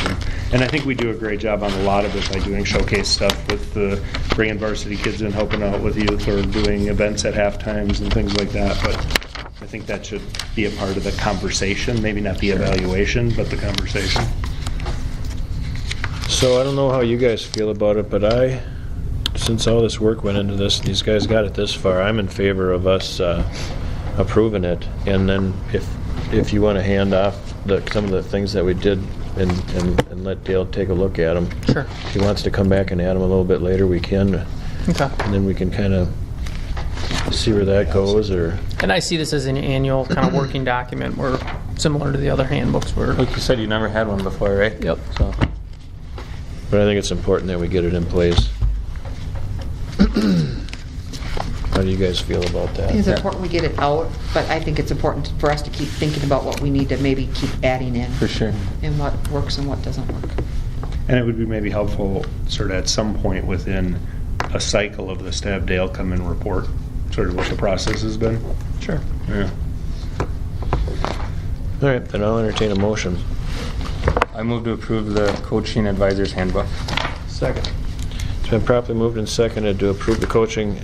And I think we do a great job on a lot of it by doing showcase stuff with bringing varsity kids in, helping out with youth, or doing events at half times and things like that. But I think that should be a part of the conversation, maybe not the evaluation, but the conversation. So I don't know how you guys feel about it, but since all this work went into this, these guys got it this far, I'm in favor of us approving it. And then if you want to hand off some of the things that we did and let Dale take a look at them. Sure. If he wants to come back and add them a little bit later, we can. Okay. And then we can kind of see where that goes. And I see this as an annual kind of working document, where similar to the other handbooks. Like you said, you never had one before, right? Yep. So. But I think it's important that we get it in place. How do you guys feel about I think it's that? important we get it out, but I think it's important for us to keep thinking about what we need to maybe keep adding in. For sure. And what works and what doesn't work. And it would be maybe helpful sort of at some point within a cycle of this to have Dale come and report sort of what the process has been. Sure. Yeah. All right, then I'll entertain a motion. I move to approve the coaching advisor's handbook. Second. It's been properly moved and seconded to approve the coaching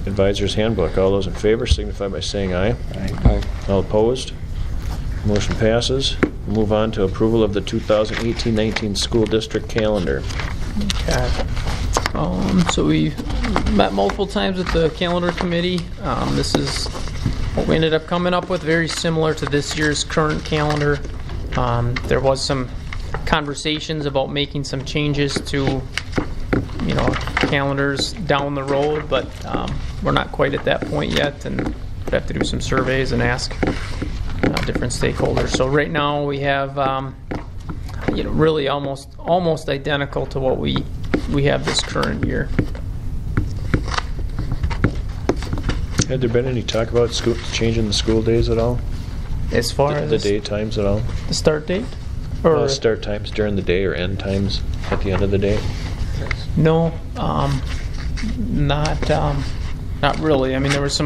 advisor's handbook. All those in favor signify by saying aye. Aye. All opposed? Motion passes. Move on to approval of the 2018-19 school district calendar. Okay. So we met multiple times with the calendar committee. This is what we ended up coming up with, very similar to this year's current calendar. There was some conversations about making some changes to, calendars down the road, but we're not quite at that point yet, and we'd have to do some surveys and ask different stakeholders. So right now we have, really almost identical to what we have this current year. Had there been any talk about changing the school days at all? As far as the day times at all? the start date, Or start times during the day or end times at the end of the day? No, not really. I mean, there was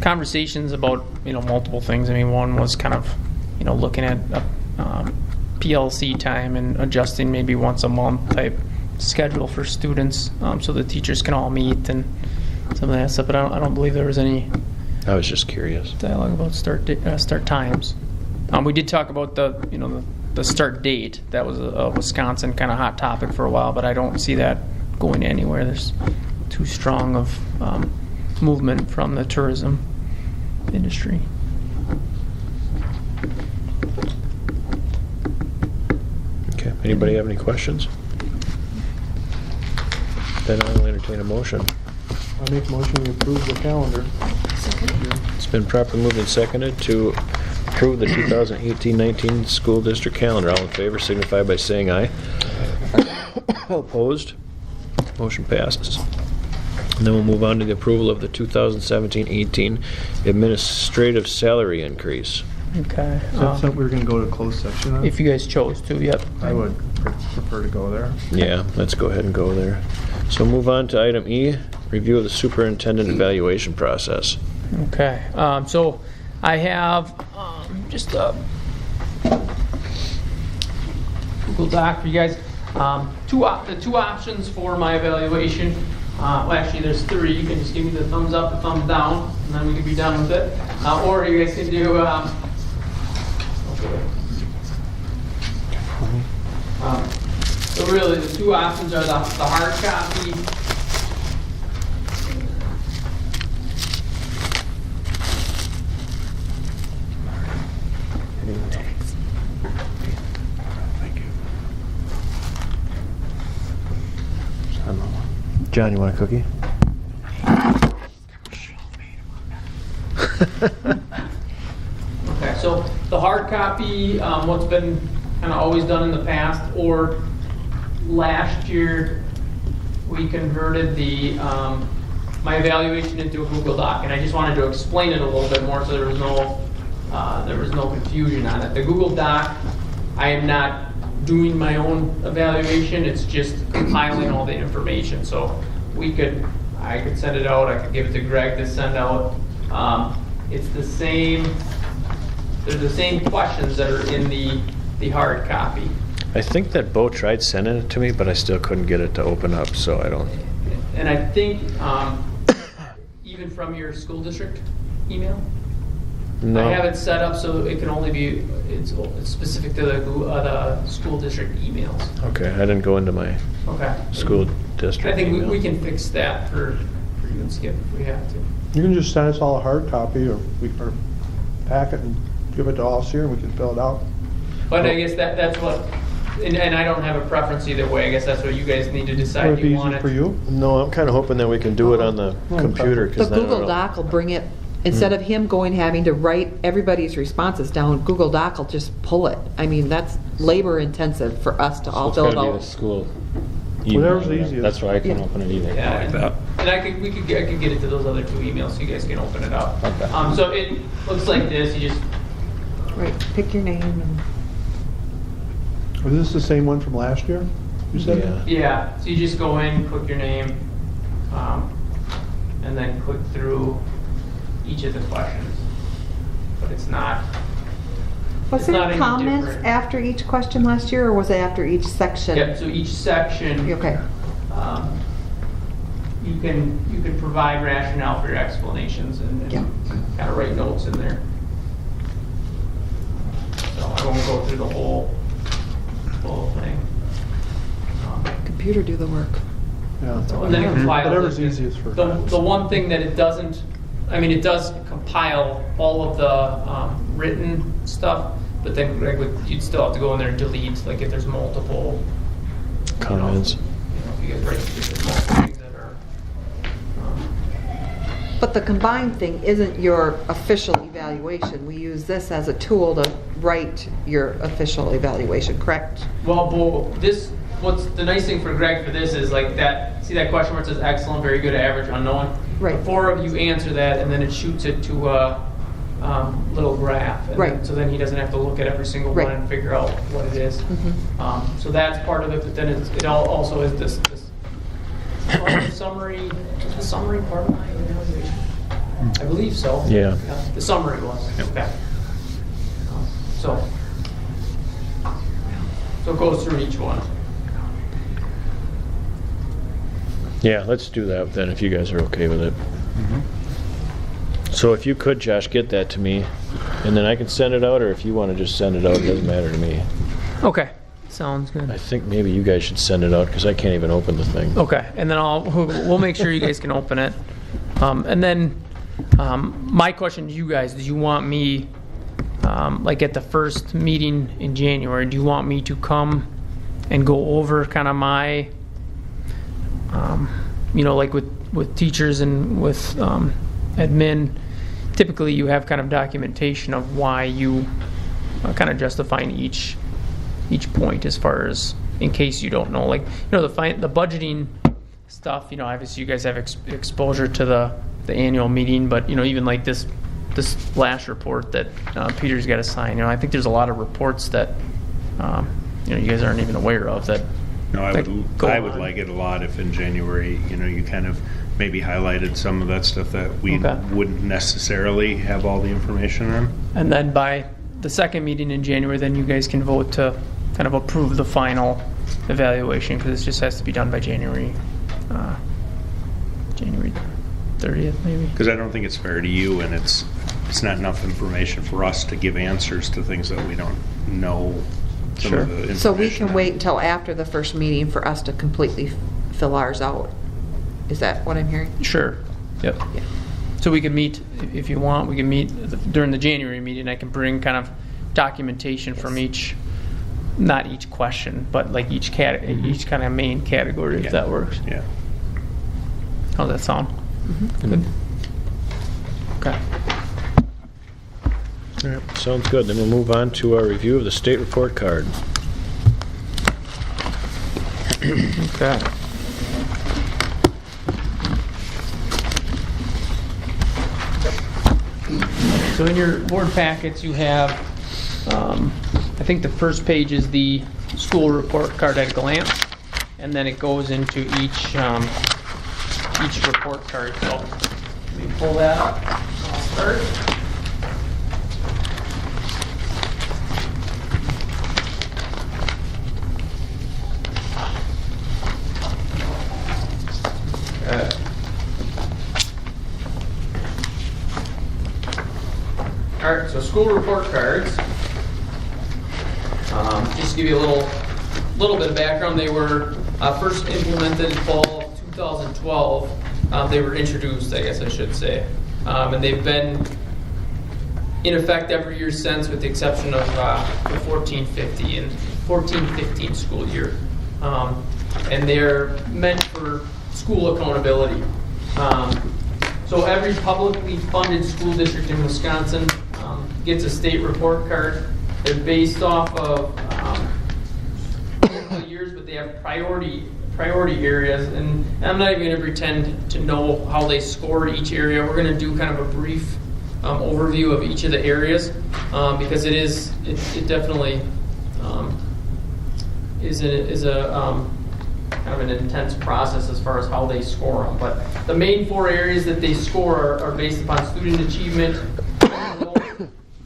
conversations about multiple things. I mean, one was kind of looking at PLC time and adjusting maybe once a month type schedule for students, so the teachers can all meet and some of that stuff. But I don't believe there was any I was just curious. dialogue about start times. We did talk about the start date. That was a Wisconsin kind of hot topic for a while, but I don't see that going anywhere. There's too strong of movement from the tourism industry. Okay. Anybody have any questions? Then I'll entertain a motion. I make a motion to approve the calendar. It's been properly moved and seconded to approve the 2018-19 school district calendar. All in favor signify by saying aye. All opposed? Motion passes. And then we'll move on to the approval of the 2017-18 administrative salary increase. Okay. So that's something we're going to go to closed section on? If you guys chose to, yep. I would prefer to go there. Yeah, let's go ahead and go there. So move on to item E, review of the superintendent evaluation process. Okay. So I have just a Google Doc for you guys. The two options for my evaluation. Well, actually, there's three. You can just give me the thumbs up, the thumbs down, and then we can be done with it. Or you guys can do. So really, the two options are the hard copy. John, you want a cookie? Okay, so the hard copy, what's been kind of always done in the past, or last year, we converted the my evaluation into a Google Doc, and I just wanted to explain it a little bit more so there was no confusion on it. The Google Doc, I am not doing my own evaluation, it's just compiling all the information. So I could send it out, I could give it to Greg to send out. It's the same, they're the same questions that are in the hard copy. I think that Bo tried sending it to me, but I still couldn't get it to open up, so I don't. And I think even from your school district email, No. I have it set up so it can only be, it's specific to the school district emails. Okay, I didn't go into my Okay. school district I think email. we can fix that for you and Skip if we have to. You can just send us all a hard copy or pack it and give it to us here and we can fill it out. But I guess that's what, and I don't have a preference either way. I guess that's what you guys need to decide. Would it Do be you want easy it? for you? No, I'm kind of hoping that we can do it on the computer. The 'cause then Google it'll- Doc will bring it, instead of him having to write everybody's responses down, Google Doc will just pull it. I mean, that's labor intensive for us to all fill it out. school. Whatever's easiest. That's why I can't Yeah. open it either. Yeah, Like that. and I could get it to those other two emails so you guys can open it up. Okay. So it looks like this. You just Right, pick your name and. Was this the same one from last year? You said? Yeah. So you just go in, click your name, and then click through each of the questions. But it's not. Was It's not there any comments different. after each question last year, or was it after each section? Yep. So each section. Okay. You can provide rationale for your explanations and Yeah. kind of write notes in there. So I won't go through the whole thing. Computer do the work. Yeah. And then it compiles Whatever's it. easiest for. The one thing that it doesn't, I mean, it does compile all of the written stuff, but then Greg you'd still have to go in there and delete, like if there's multiple Comments. if you guys write if there's multiple things that are. But the combined thing isn't your official evaluation. We use this as a tool to write your official evaluation, correct? Well, what's the nice thing for Greg for this is like that, see that question where it says excellent, very good, average, unknown? Right. The four of you answer that and then it shoots it to a little graph. And Right. so then he doesn't have to look at every single Right. one and figure out what it is. So that's part of it, but then it also is this summary, is the summary part of my evaluation? I believe so. Yeah. The summary was, okay. So it goes through each one. Yeah, let's do that then if you guys are okay with it. So if you could, Josh, get that to me, and then I can send it out, or if you want to just send it out, it doesn't matter to me. Okay, sounds good. I think maybe you guys should send it out because I can't even open the thing. Okay, and then we'll make sure you guys can open it. And then my question to you guys, do you want me, like at the first meeting in January, do you want me to come and go over kind of my, like with teachers and with admin, typically you have kind of documentation of why you kind of justifying each point as far as in case you don't know, like the budgeting stuff. Obviously you guys have exposure to the annual meeting, but even like this last report that Peter's got to sign. I think there's a lot of reports that you guys aren't even aware of that. No, I go would on. like it a lot if in January, you kind of maybe highlighted some of that stuff that we Okay. wouldn't necessarily have all the information on. And then by the second meeting in January, then you guys can vote to kind of approve the final evaluation, because it just has to be done by January 30th, maybe. Because I don't think it's fair to you, and it's not enough information for us to give answers to things that we don't know. Some of the information So we can on. wait until after the first meeting for us to completely fill ours out. Is that what I'm hearing? Sure. Yep. Yeah. So we can meet, if you want, we can meet during the January meeting. I can bring kind of documentation from each not each question, but like each kind of main category, if that works. Yeah. How's that sound? Good. Okay. All right, sounds good. Then we'll move on to our review of the state report card. Okay. So in your board packets, you have, I think the first page is the school report card at a glance, and then it goes into each report card. So let me pull that up. I'll start. All right, so school report cards. Just to give you a little bit of background, they were first implemented in fall of 2012. They were introduced, I guess I should say, and they've been in effect every year since, with the exception of the 14-15 school year, and they're meant for school accountability. So every publicly funded school district in Wisconsin gets a state report card. They're based off of years, but they have priority areas, and I'm not even going to pretend to know how they scored each area. We're going to do kind of a brief overview of each of the areas, because it definitely is a kind of an intense process as far as how they score them. But the main four areas that they score are based upon student achievement,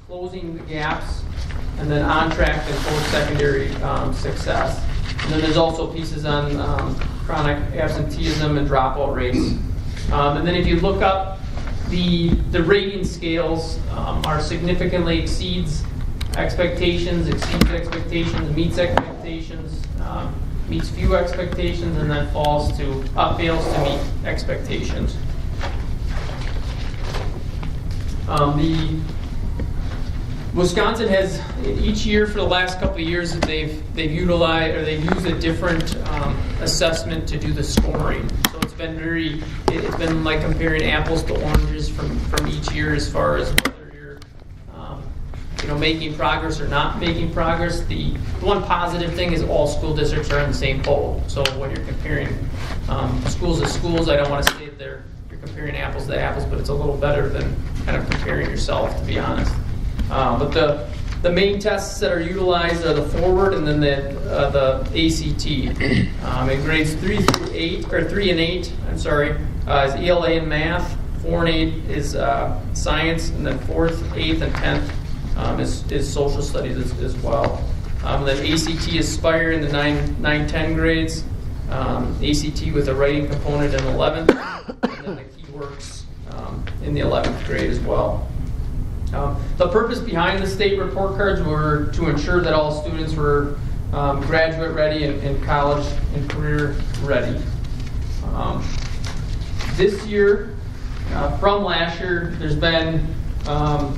closing the gaps, and then on track and post-secondary success. And then there's also pieces on chronic absenteeism and dropout rates. And then if you look up the rating scales, are significantly exceeds expectations, meets expectations, meets few expectations, and then fails to meet expectations. The Wisconsin has each year for the last couple of years they've utilized, or they've used a different assessment to do the scoring. So it's been like comparing apples to oranges from each year as far as whether you're making progress or not making progress. The one positive thing is all school districts are in the same boat. So when you're comparing schools to schools, I don't want to say that you're comparing apples to apples, but it's a little better than kind of comparing yourself, to be honest. But the main tests that are utilized are the forward and then the ACT. In grades 3 and 8, is ELA and math. 4 and 8 is science, and then 4th, 8th, and 10th is social studies as well. And then ACT is SPIRE in the 9, 10 grades. ACT with a writing component in 11th, and then the KeyWorks in the 11th grade as well. The purpose behind the state report cards were to ensure that all students were graduate ready and college and career ready. This year, from last year, there's been some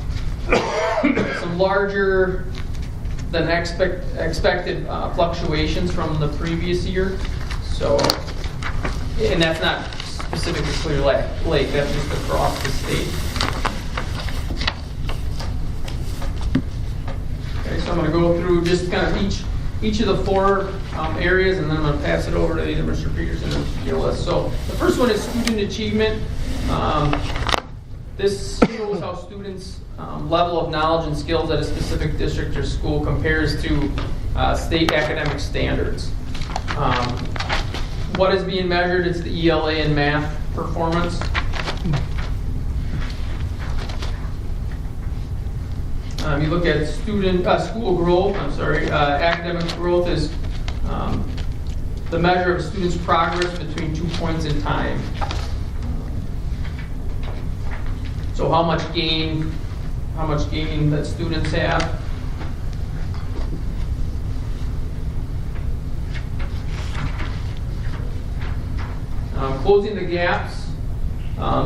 larger than expected fluctuations from the previous year. So, and that's not specific to Clear Lake, that's just across the state. Okay, so I'm going to go through just kind of each of the four areas, and then I'm going to pass it over to either Mr. Peterson or Mr. Gillis. So the first one is student achievement. This shows how students' level of knowledge and skills at a specific district or school compares to state academic standards. What is being measured? It's the ELA and math performance. You look at school growth. Academic growth is the measure of students' progress between 2 points in time. So how much gain that students have. Closing the gaps.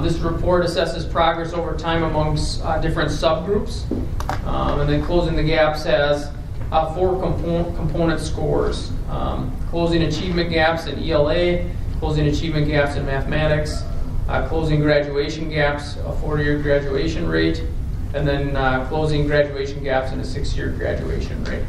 This report assesses progress over time amongst different subgroups. And then closing the gaps has 4 component scores. Closing achievement gaps in ELA, closing achievement gaps in mathematics, closing graduation gaps, a 4-year graduation rate, and then closing graduation gaps in a 6-year graduation rate.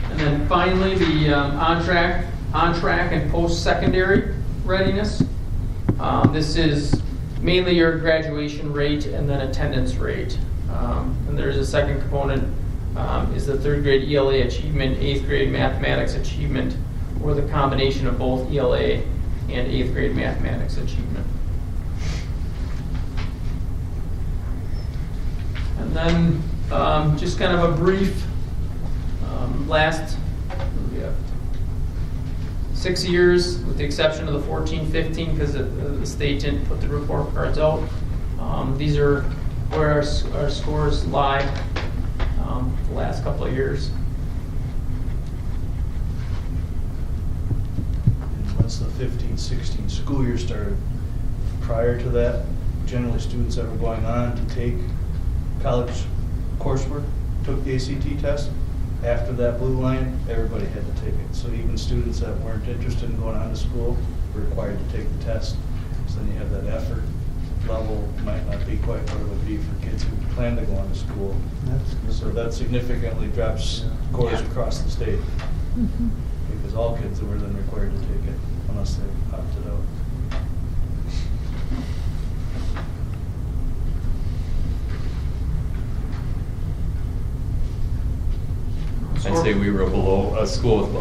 And then finally, the on-track and post-secondary readiness. This is mainly your graduation rate and then attendance rate. And there's a second component, is the 3rd grade ELA achievement, 8th grade mathematics achievement, or the combination of both ELA and 8th grade mathematics achievement. And then just kind of a brief last 6 years, with the exception of the 14-15, because the state didn't put the report cards out. These are where our scores lie the last couple of years. And once the 15-16 school year started, prior to that, generally students that were going on to take college coursework took the ACT test. After that blue line, everybody had to take it. So even students that weren't interested in going on to school were required to take the test. So then you have that effort level might not be quite what it would be for kids who plan to go on to school. So that significantly drops scores across the state. Because all kids were then required to take it unless they opted out. I'd say we were below a school with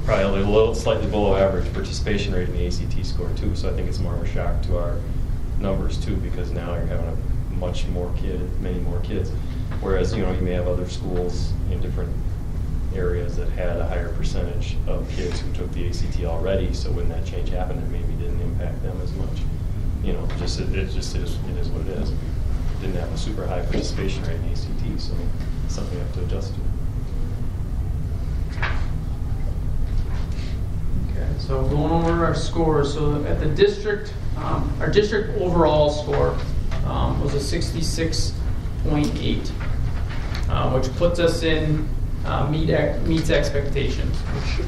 probably a little slightly below average participation rate in the ACT score too. So I think it's more of a shock to our numbers too, because now you're having many more kids. Whereas you may have other schools in different areas that had a higher percentage of kids who took the ACT already. So when that change happened, it maybe didn't impact them as much. It is what it is. We didn't have a super high participation rate in ACT, so it's something we have to adjust to. So going over our scores, so at the district, our district overall score was a 66.8, which puts us in meets expectations. Which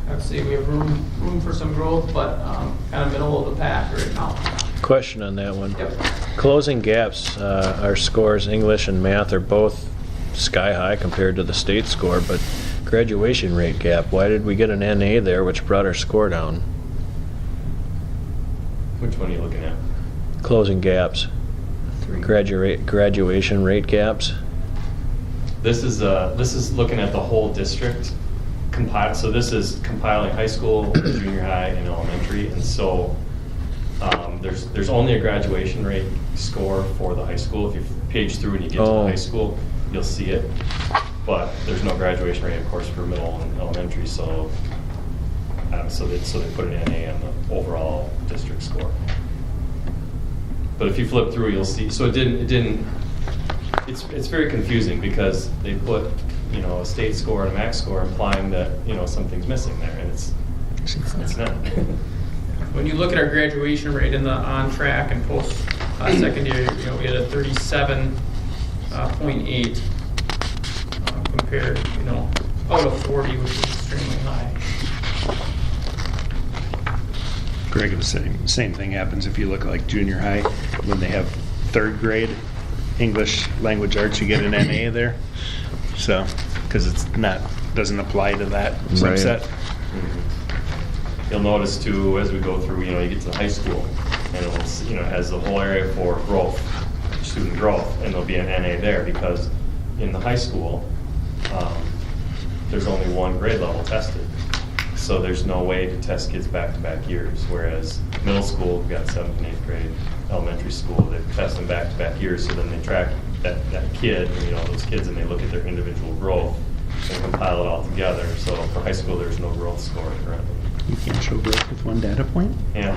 obviously we have room for some growth, but kind of middle of the pack right now. Question on that one. Yep. Closing gaps, our scores, English and math, are both sky high compared to the state score, but graduation rate gap, why did we get an NA there, which brought our score down? Which one are you looking at? Closing gaps. Graduation rate gaps. This is looking at the whole district compile. So this is compiling high school, junior high, and elementary, and so there's only a graduation rate score for the high school. If you page through and you get to the high school, you'll see it. But there's no graduation rate, of course, for middle and elementary, so they put an NA on the overall district score. But if you flip through, you'll see. So it's very confusing because they put a state score and a max score, implying that something's missing there, and it's not. When you look at our graduation rate in the on-track and post-secondary, we had a 37.8 compared, out of 40, which is extremely high. Greg, the same thing happens if you look like junior high, when they have 3rd grade English language arts, you get an NA there. So, because doesn't apply to that subset. You'll notice too, as we go through, you get to the high school, and it has the whole area for growth, student growth, and there'll be an NA there because in the high school, there's only one grade level tested. So there's no way to test kids back-to-back years, whereas middle school, we've got 7th and 8th grade, elementary school, they test them back-to-back years, so then they track that kid, those kids, and they look at their individual growth and compile it all together. So for high school, there's no growth score currently. You can't show growth with one data point? Yeah.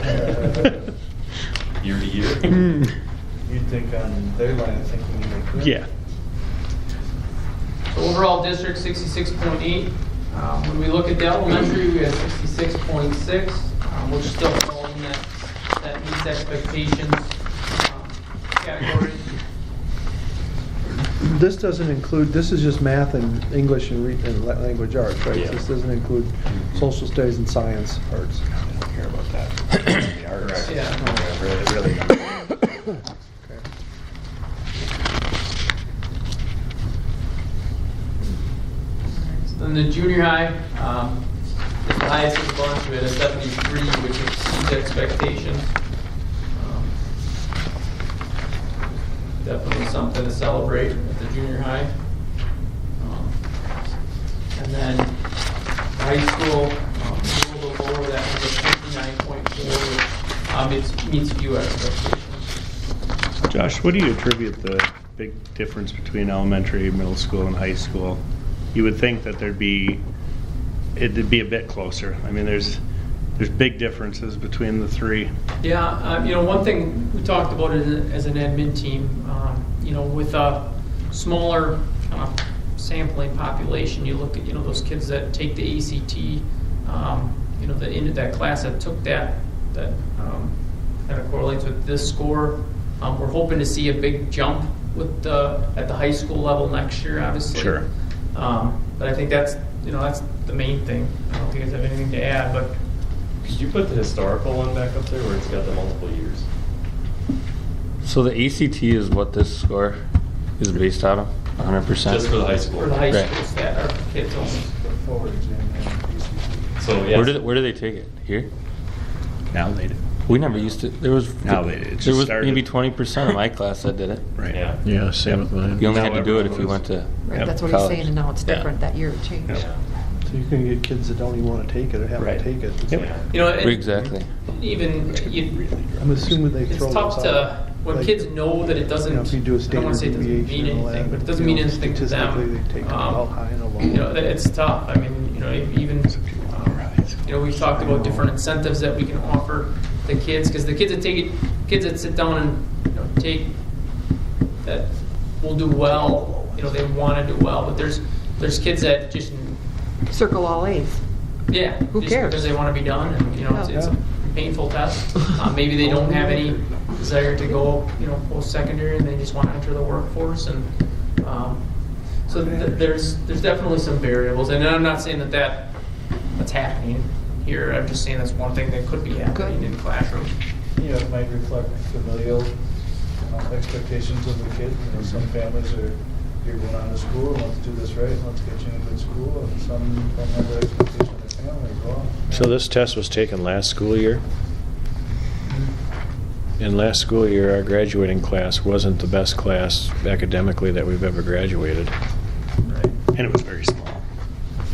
Year to year. You'd think on their line of thinking they could. Yeah. So overall district 66.8. When we look at the elementary, we had 66.6, which still falls in that meets expectations. category. This doesn't include, this is just math and English and language arts, right? Yeah. This doesn't include social studies and science arts. I don't care about that. The arts. Yeah. Really. Then the junior high, the highest of the bunch, we had a 73, which exceeds expectations. Definitely something to celebrate at the junior high. And then high school, a little lower, that was a 59.4, which meets few expectations. Josh, what do you attribute the big difference between elementary, middle school, and high school? You would think that it'd be a bit closer. I mean, there's big differences between the three. Yeah, one thing we talked about as an admin team, with a smaller sampling population, you look at, those kids that take the ACT, the end of that class that took that kind of correlates with this score. We're hoping to see a big jump at the high school level next year, obviously. Sure. But I think that's the main thing. I don't think you guys have anything to add, but Could you put the historical one back up there where it's got the multiple years? So the ACT is what this score is based out of, 100%? Just for the high school? for the high Right. school stat, our kids only. So, yeah. Where do they take it? Here? Now they do. We never used to. There was Now they- it just there was started. maybe 20% of my class that did it. Right. Yeah. Yeah, same with mine. You only Now had to do it if you everyone went to Right, that's what he's college. saying, and now it's Yeah. different, that year it changed. Yep. So you can get kids that don't even want to take it or have Right. to take it. Yep. And Exactly. even I'm assuming they it's throw tough those to out. when Like, kids know that it doesn't. if you do a I don't want to say it standard doesn't mean deviation and all anything, that, but it doesn't mean anything to statistically, them. they take them out high and low. It's tough. I mean, even we've talked about different incentives that we can offer the kids, because the kids that sit down and take that will do well. They want to do well, but there's kids that just Circle all A's. Who just cares? because they want to be done, and it's a painful test. Maybe they don't have any desire to go post-secondary, and they just want to enter the workforce, and so there's definitely some variables. And I'm not saying that's happening here. I'm just saying that's one thing that could be happening in the classroom. It might reflect familial expectations of the kid. Some families are, you're going on to school, let's do this right, let's get you in a good school, and some don't have that expectation of their family as well. So this test was taken last school year? In last school year, our graduating class wasn't the best class academically that we've ever graduated. Right. And it was very small.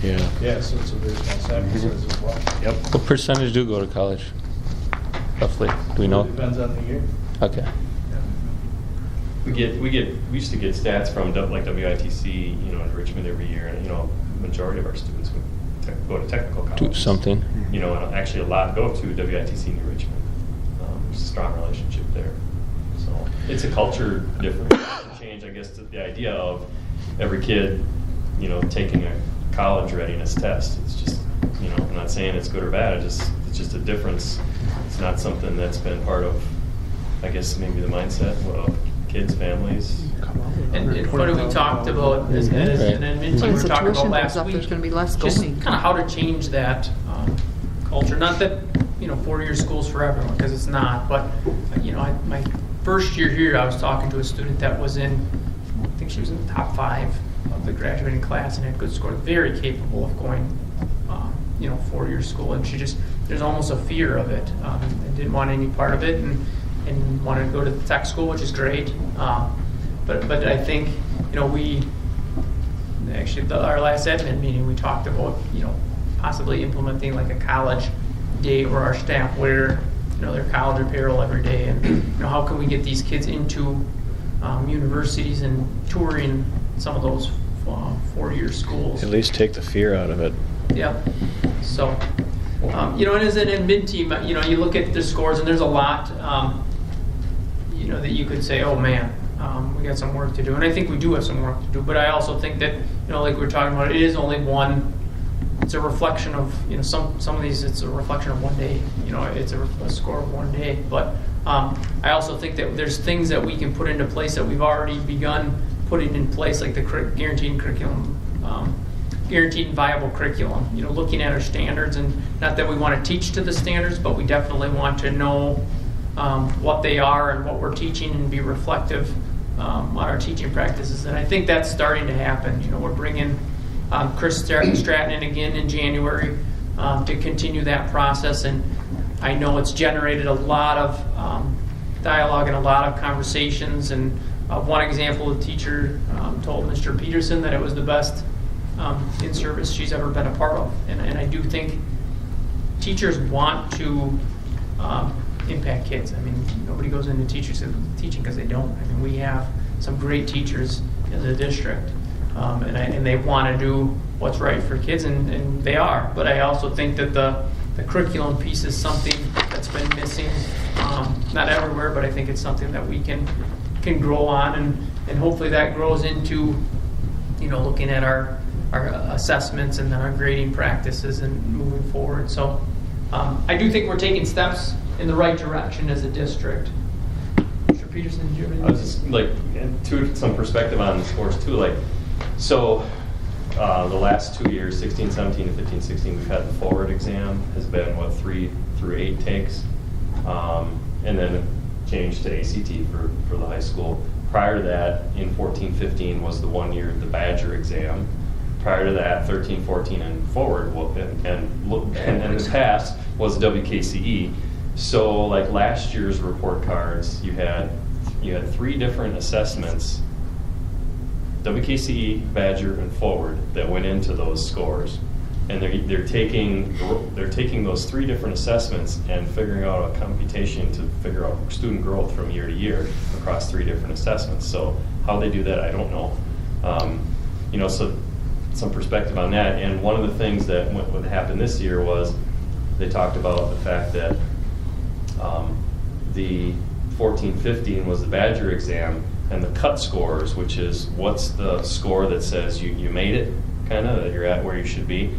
Yeah. Yeah, so it's a very small sample size as well. Yep. What percentage do go to college? Roughly, do we know? It depends on the year. Okay. We used to get stats from like WITC, in Richmond every year, and majority of our students would go to technical college. Do something. And actually a lot go to WITC New Richmond. There's a strong relationship there. So it's a culture difference, change, I guess, to the idea of every kid, taking a college readiness test. It's just, I'm not saying it's good or bad. It's just a difference. It's not something that's been part of, I guess, maybe the mindset of kids, families. And funny, we talked about as an admin team, we Once were the talking about tuition last goes up, week. there's going to be less Just going. kind of how to change that culture. Not that 4-year school's for everyone, because it's not. But my first year here, I was talking to a student that was in, I think she was in the top 5 of the graduating class and had good score. Very capable of going, 4-year school, and there's almost a fear of it. And didn't want any part of it, and wanted to go to the tech school, which is great. But I think we actually our last admin meeting we talked about possibly implementing like a college day where our staff wear their college apparel every day, and how can we get these kids into universities and touring some of those 4-year schools. At least take the fear out of it. Yeah. So, and as an admin team, you look at the scores, and there's a lot, that you could say, oh man, we got some work to do. And I think we do have some work to do. But I also think that, like we were talking about, it is only one. It's a reflection of, some of these. It's a reflection of one day. It's a score of one day. But I also think that there's things that we can put into place that we've already begun putting in place, like the guaranteed curriculum, guaranteed and viable curriculum. You know, looking at our standards, and not that we want to teach to the standards, but we definitely want to know what they are and what we're teaching, and be reflective on our teaching practices. And I think that's starting to happen. You know, we're bringing Chris Stratton in again in January to continue that process, and I know it's generated a lot of dialogue and a lot of conversations. And one example, a teacher told Mr. Peterson that it was the best in-service she's ever been a part of. And I do think teachers want to impact kids. I mean, nobody goes into teaching because they don't. I mean, we have some great teachers in the district, and they want to do what's right for kids, and they are. But I also think that the curriculum piece is something that's been missing, not everywhere, but I think it's something that we can grow on, and hopefully that grows into, you know, looking at our assessments and then our grading practices and moving forward. So I do think we're taking steps in the right direction as a district. Mr. Peterson, did you have anything? I was just like, to some perspective on the scores too, like, so the last 2 years, 16, 17, and 15, 16, we've had the forward exam has been, what, 3 through 8 takes, and then changed to ACT for the high school. Prior to that, in 14, 15 was the 1 year, the Badger exam. Prior to that, 13, 14, and forward, and in the past was WKCE. So like last year's report cards, you had 3 different assessments, WKCE, Badger, and forward, that went into those scores. And they're taking those 3 different assessments and figuring out a computation to figure out student growth from year to year across 3 different assessments. So how they do that, I don't know. You know, so some perspective on that. And one of the things that would happen this year was they talked about the fact that the 14-15 was the Badger exam, and the cut scores, which is what's the score that says you made it, kind of, that you're at where you should be,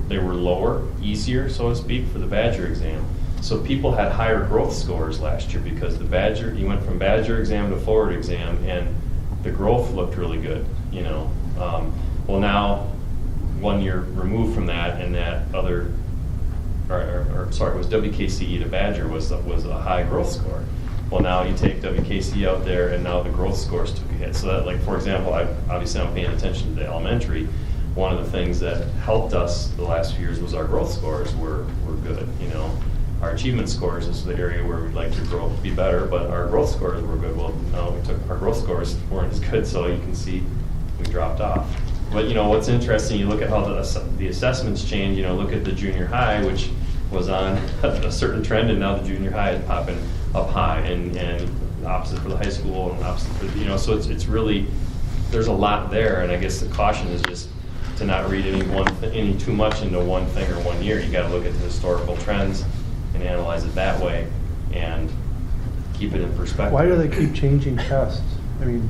they were lower, easier, so to speak, for the Badger exam. So people had higher growth scores last year because you went from Badger exam to forward exam, and the growth looked really good, you know. Well, now, 1 year removed from that, and that other, it was WKCE to Badger was a high growth score. Well, now you take WKCE out there, and now the growth scores took a hit. So that, like, for example, obviously I'm paying attention to the elementary. One of the things that helped us the last few years was our growth scores were good, you know. Our achievement scores is the area where we'd like to grow, be better, but our growth scores were good. Well, no, our growth scores weren't as good, so you can see we dropped off. But, you know, what's interesting, you look at how the assessments change, you know, look at the junior high, which was on a certain trend, and now the junior high is popping up high, and opposite for the high school, and opposite for, you know, so it's really, there's a lot there, and I guess the caution is just to not read any too much into one thing or 1 year. You got to look at the historical trends and analyze it that way, and keep it in perspective. Why do they keep changing tests? I mean,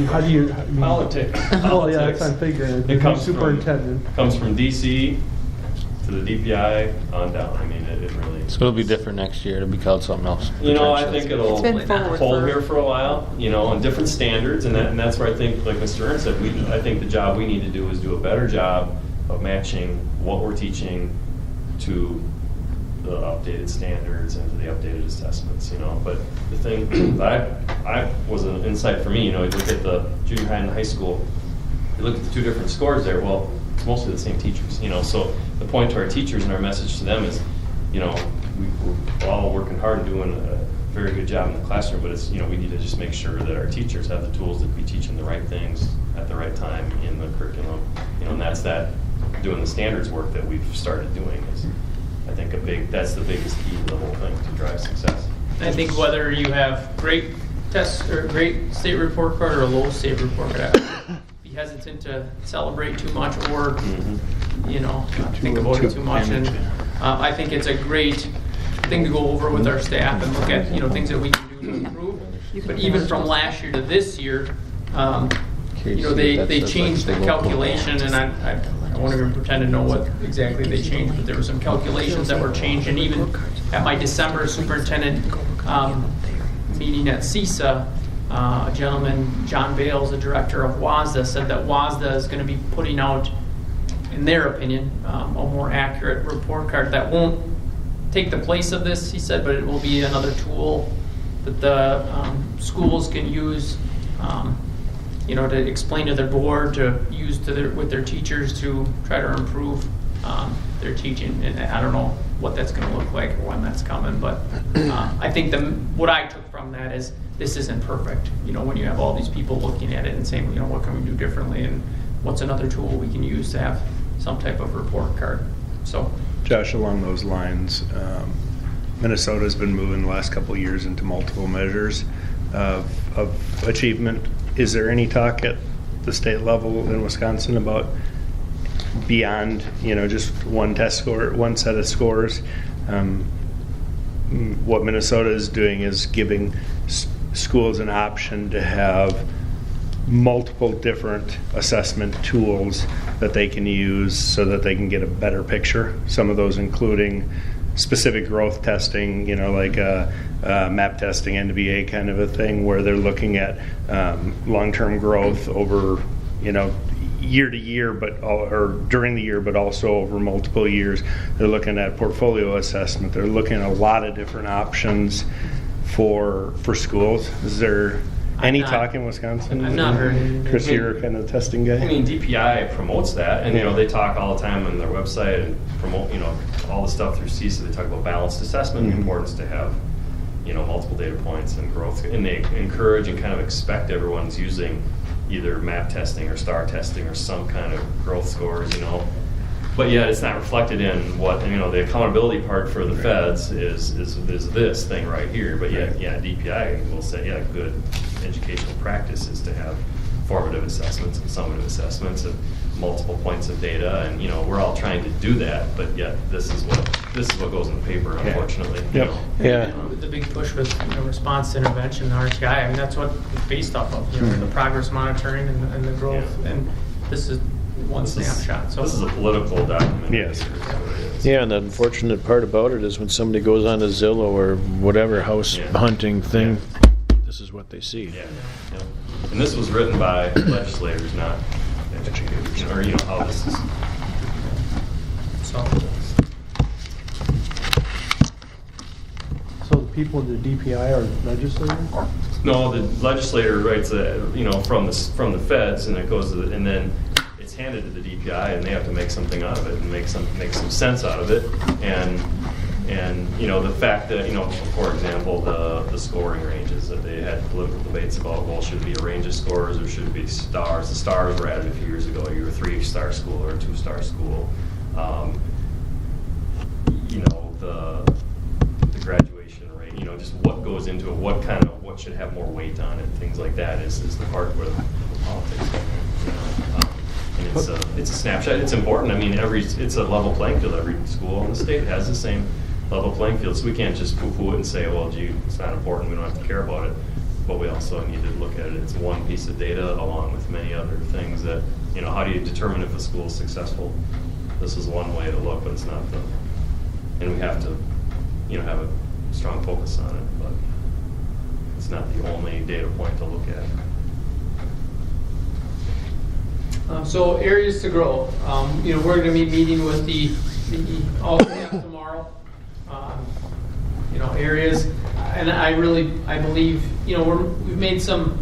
how do you? Politics. Oh, yeah, that's what I'm figuring. It comes superintendent. Comes from DC to the DPI on down. I mean, it really. So it'll be different next year. It'll be called something else. You know, I think it'll It's been forward hold here for a while. You know, on different standards, and that's where I think, like Mr. Ernst said, I think the job we need to do is do a better job of matching what we're teaching to the updated standards and to the updated assessments, you know. But the thing that I was an insight for me, you know, you look at the junior high and the high school, you look at the 2 different scores there, well, it's mostly the same teachers, you know. So the point to our teachers and our message to them is, you know, we're all working hard and doing a very good job in the classroom, but it's, you know, we need to just make sure that our teachers have the tools to be teaching the right things at the right time in the curriculum, you know, and that's doing the standards work that we've started doing is, I think, that's the biggest key to the whole thing to drive success. I think whether you have great tests or great state report card or a low state report card, I'd be hesitant to celebrate too much or, you know, think about it too much. And I think it's a great thing to go over with our staff and look at, you know, things that we can do to improve. But even from last year to this year, you know, they changed the calculation, and I won't even pretend to know what exactly they changed, but there were some calculations that were changed, and even at my December superintendent meeting at CISA, a gentleman, John Bales, the director of WASDA, said that WASDA is going to be putting out, in their opinion, a more accurate report card that won't take the place of this, he said, but it will be another tool that the schools can use, to explain to their board, to use with their teachers to try to improve their teaching. And I don't know what that's going to look like or when that's coming, but I think what I took from that is this isn't perfect. When you have all these people looking at it and saying, what can we do differently, and what's another tool we can use to have some type of report card. So, Josh, along those lines, Minnesota's been moving the last couple of years into multiple measures of achievement. Is there any talk at the state level in Wisconsin about beyond, just one test score, one set of scores? What Minnesota is doing is giving schools an option to have multiple different assessment tools that they can use so that they can get a better picture. Some of those including specific growth testing, like map testing, NVA kind of a thing, where they're looking at long-term growth over, year to year, or during the year, but also over multiple years. They're looking at portfolio assessment. They're looking at a lot of different options for schools. Is there any talk in Wisconsin? I've not heard. Chris, you're kind of the testing guy. I mean, DPI promotes that, and they talk all the time on their website and promote, all the stuff through CISA. They talk about balanced assessment, the importance to have, multiple data points and growth, and they encourage and kind of expect everyone's using either map testing or star testing or some kind of growth scores, But yet it's not reflected in what, the accountability part for the feds is this thing right here. But yet, DPI will say, good educational practice is to have formative assessments and summative assessments and multiple points of data, and we're all trying to do that, but yet this is what goes in the paper, unfortunately. The big push with response to intervention, the RTI. I mean, that's what it's based off of. The progress monitoring and the growth, and this is one snapshot. So this is a political document. Yes. Yeah, and the unfortunate part about it is when somebody goes on to Zillow or whatever house hunting thing, this is what they see. Yeah. And this was written by legislators, not educators, or how this is. So the people in the DPI are legislators? No, the legislator writes from the feds, and it goes to and then it's handed to the DPI, and they have to make something out of it and make some sense out of it. And the fact that for example, the scoring ranges that they had political debates about. Well, should it be a range of scores or should it be stars? The stars were added a few years ago. You're a 3-star school or a 2-star school. The graduation rate. Just what goes into it. What should have more weight on it. Things like that is the part where the politics come in. And it's a snapshot. It's important. I mean, it's a level playing field. Every school in the state has the same level playing field, so we can't just poo-poo it and say, well, gee, it's not important, we don't have to care about it. But we also need to look at it. It's one piece of data along with many other things that, how do you determine if a school is successful? This is one way to look, but it's not and we have to, have a strong focus on it, but it's not the only data point to look at. So areas to grow. We're going to be meeting with the all staff tomorrow. Areas, and I believe, we've made some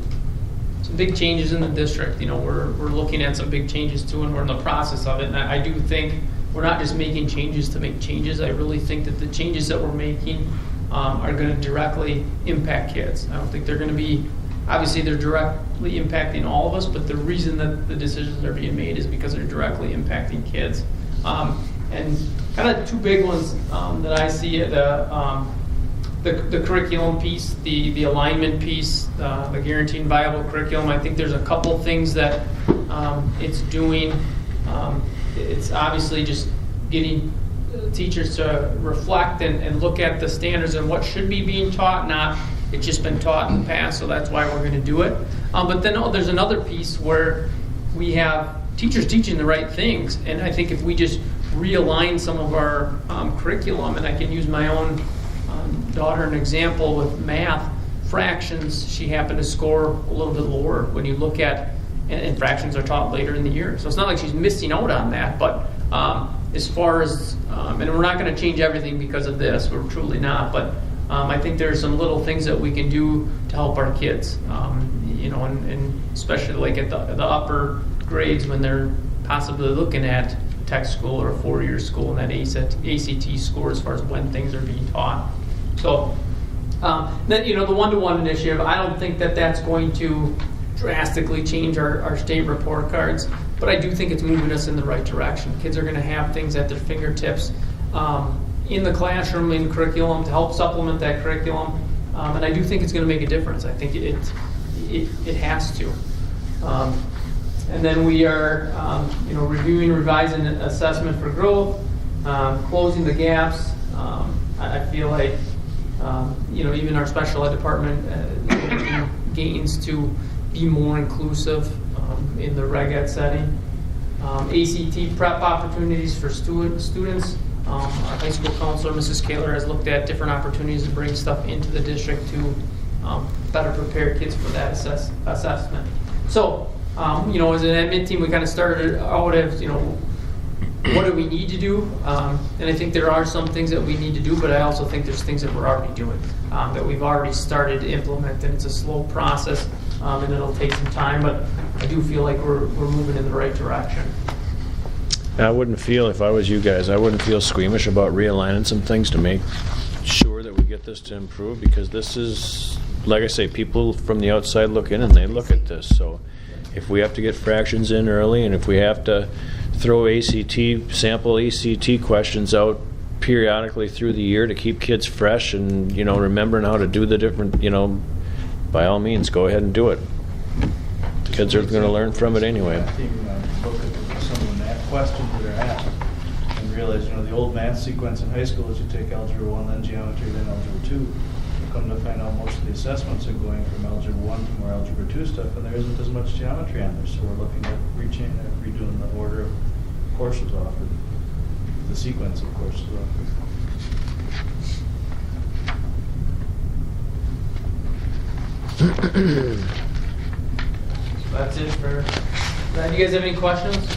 big changes in the district. We're looking at some big changes too, and we're in the process of it. And I do think we're not just making changes to make changes. I really think that the changes that we're making are going to directly impact kids. I don't think they're going to be, obviously they're directly impacting all of us, but the reason that the decisions are being made is because they're directly impacting kids. And kind of two big ones that I see, the curriculum piece, the alignment piece, the guaranteed viable curriculum. I think there's a couple things that it's doing. It's obviously just getting teachers to reflect and look at the standards and what should be being taught, not it's just been taught in the past, so that's why we're going to do it. But then there's another piece where we have teachers teaching the right things, and I think if we just realign some of our curriculum, and I can use my own daughter an example with math. Fractions, she happened to score a little bit lower when you look at, and fractions are taught later in the year. So it's not like she's missing out on that, but as far as, and we're not going to change everything because of this, we're truly not, but I think there's some little things that we can do to help our kids, and especially like at the upper grades when they're possibly looking at tech school or a 4-year school and that ACT score as far as when things are being taught. So then, the one-to-one initiative, I don't think that that's going to drastically change our state report cards, but I do think it's moving us in the right direction. Kids are going to have things at their fingertips in the classroom, in curriculum, to help supplement that curriculum, and I do think it's going to make a difference. I think it has to. And then we are, reviewing, revising assessment for growth, closing the gaps. I feel like, even our special ed department making gains to be more inclusive in the reg ed setting. ACT prep opportunities for students. Our high school counselor, Mrs. Kaler, has looked at different opportunities to bring stuff into the district to better prepare kids for that assessment. So, as an admin team, we kind of started out as, what do we need to do? And I think there are some things that we need to do, but I also think there's things that we're already doing, that we've already started to implement, and it's a slow process, and it'll take some time, but I do feel like we're moving in the right direction. I wouldn't feel, if I was you guys, I wouldn't feel squeamish about realigning some things to make sure that we get this to improve, because this is, like I say, people from the outside look in and they look at this. So if we have to get fractions in early, and if we have to throw sample ACT questions out periodically through the year to keep kids fresh and, remembering how to do the different, by all means, go ahead and do it. Kids are going to learn from it anyway. Look at some of the math questions that are asked and realize, the old math sequence in high school is you take Algebra 1, then Geometry, then Algebra 2. Come to find out most of the assessments are going from Algebra 1 to more Algebra 2 stuff, and there isn't as much geometry on there. So we're looking at redoing the order of courses offered, the sequence of courses offered. So that's it for that. Do you guys have any questions?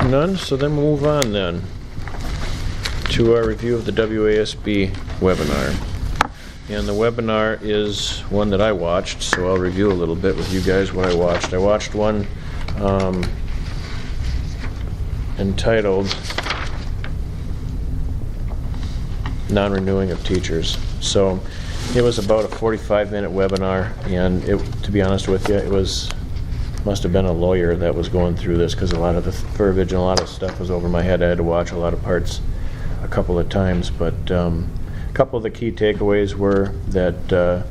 None? So then we'll move on then to our review of the WASB webinar. And the webinar is one that I watched, so I'll review a little bit with you guys what I watched. I watched one entitled Non-Renewing of Teachers. So it was about a 45-minute webinar, and to be honest with you, must have been a lawyer that was going through this, because a lot of the verbiage and a lot of stuff was over my head. I had to watch a lot of parts a couple of times, but a couple of the key takeaways were that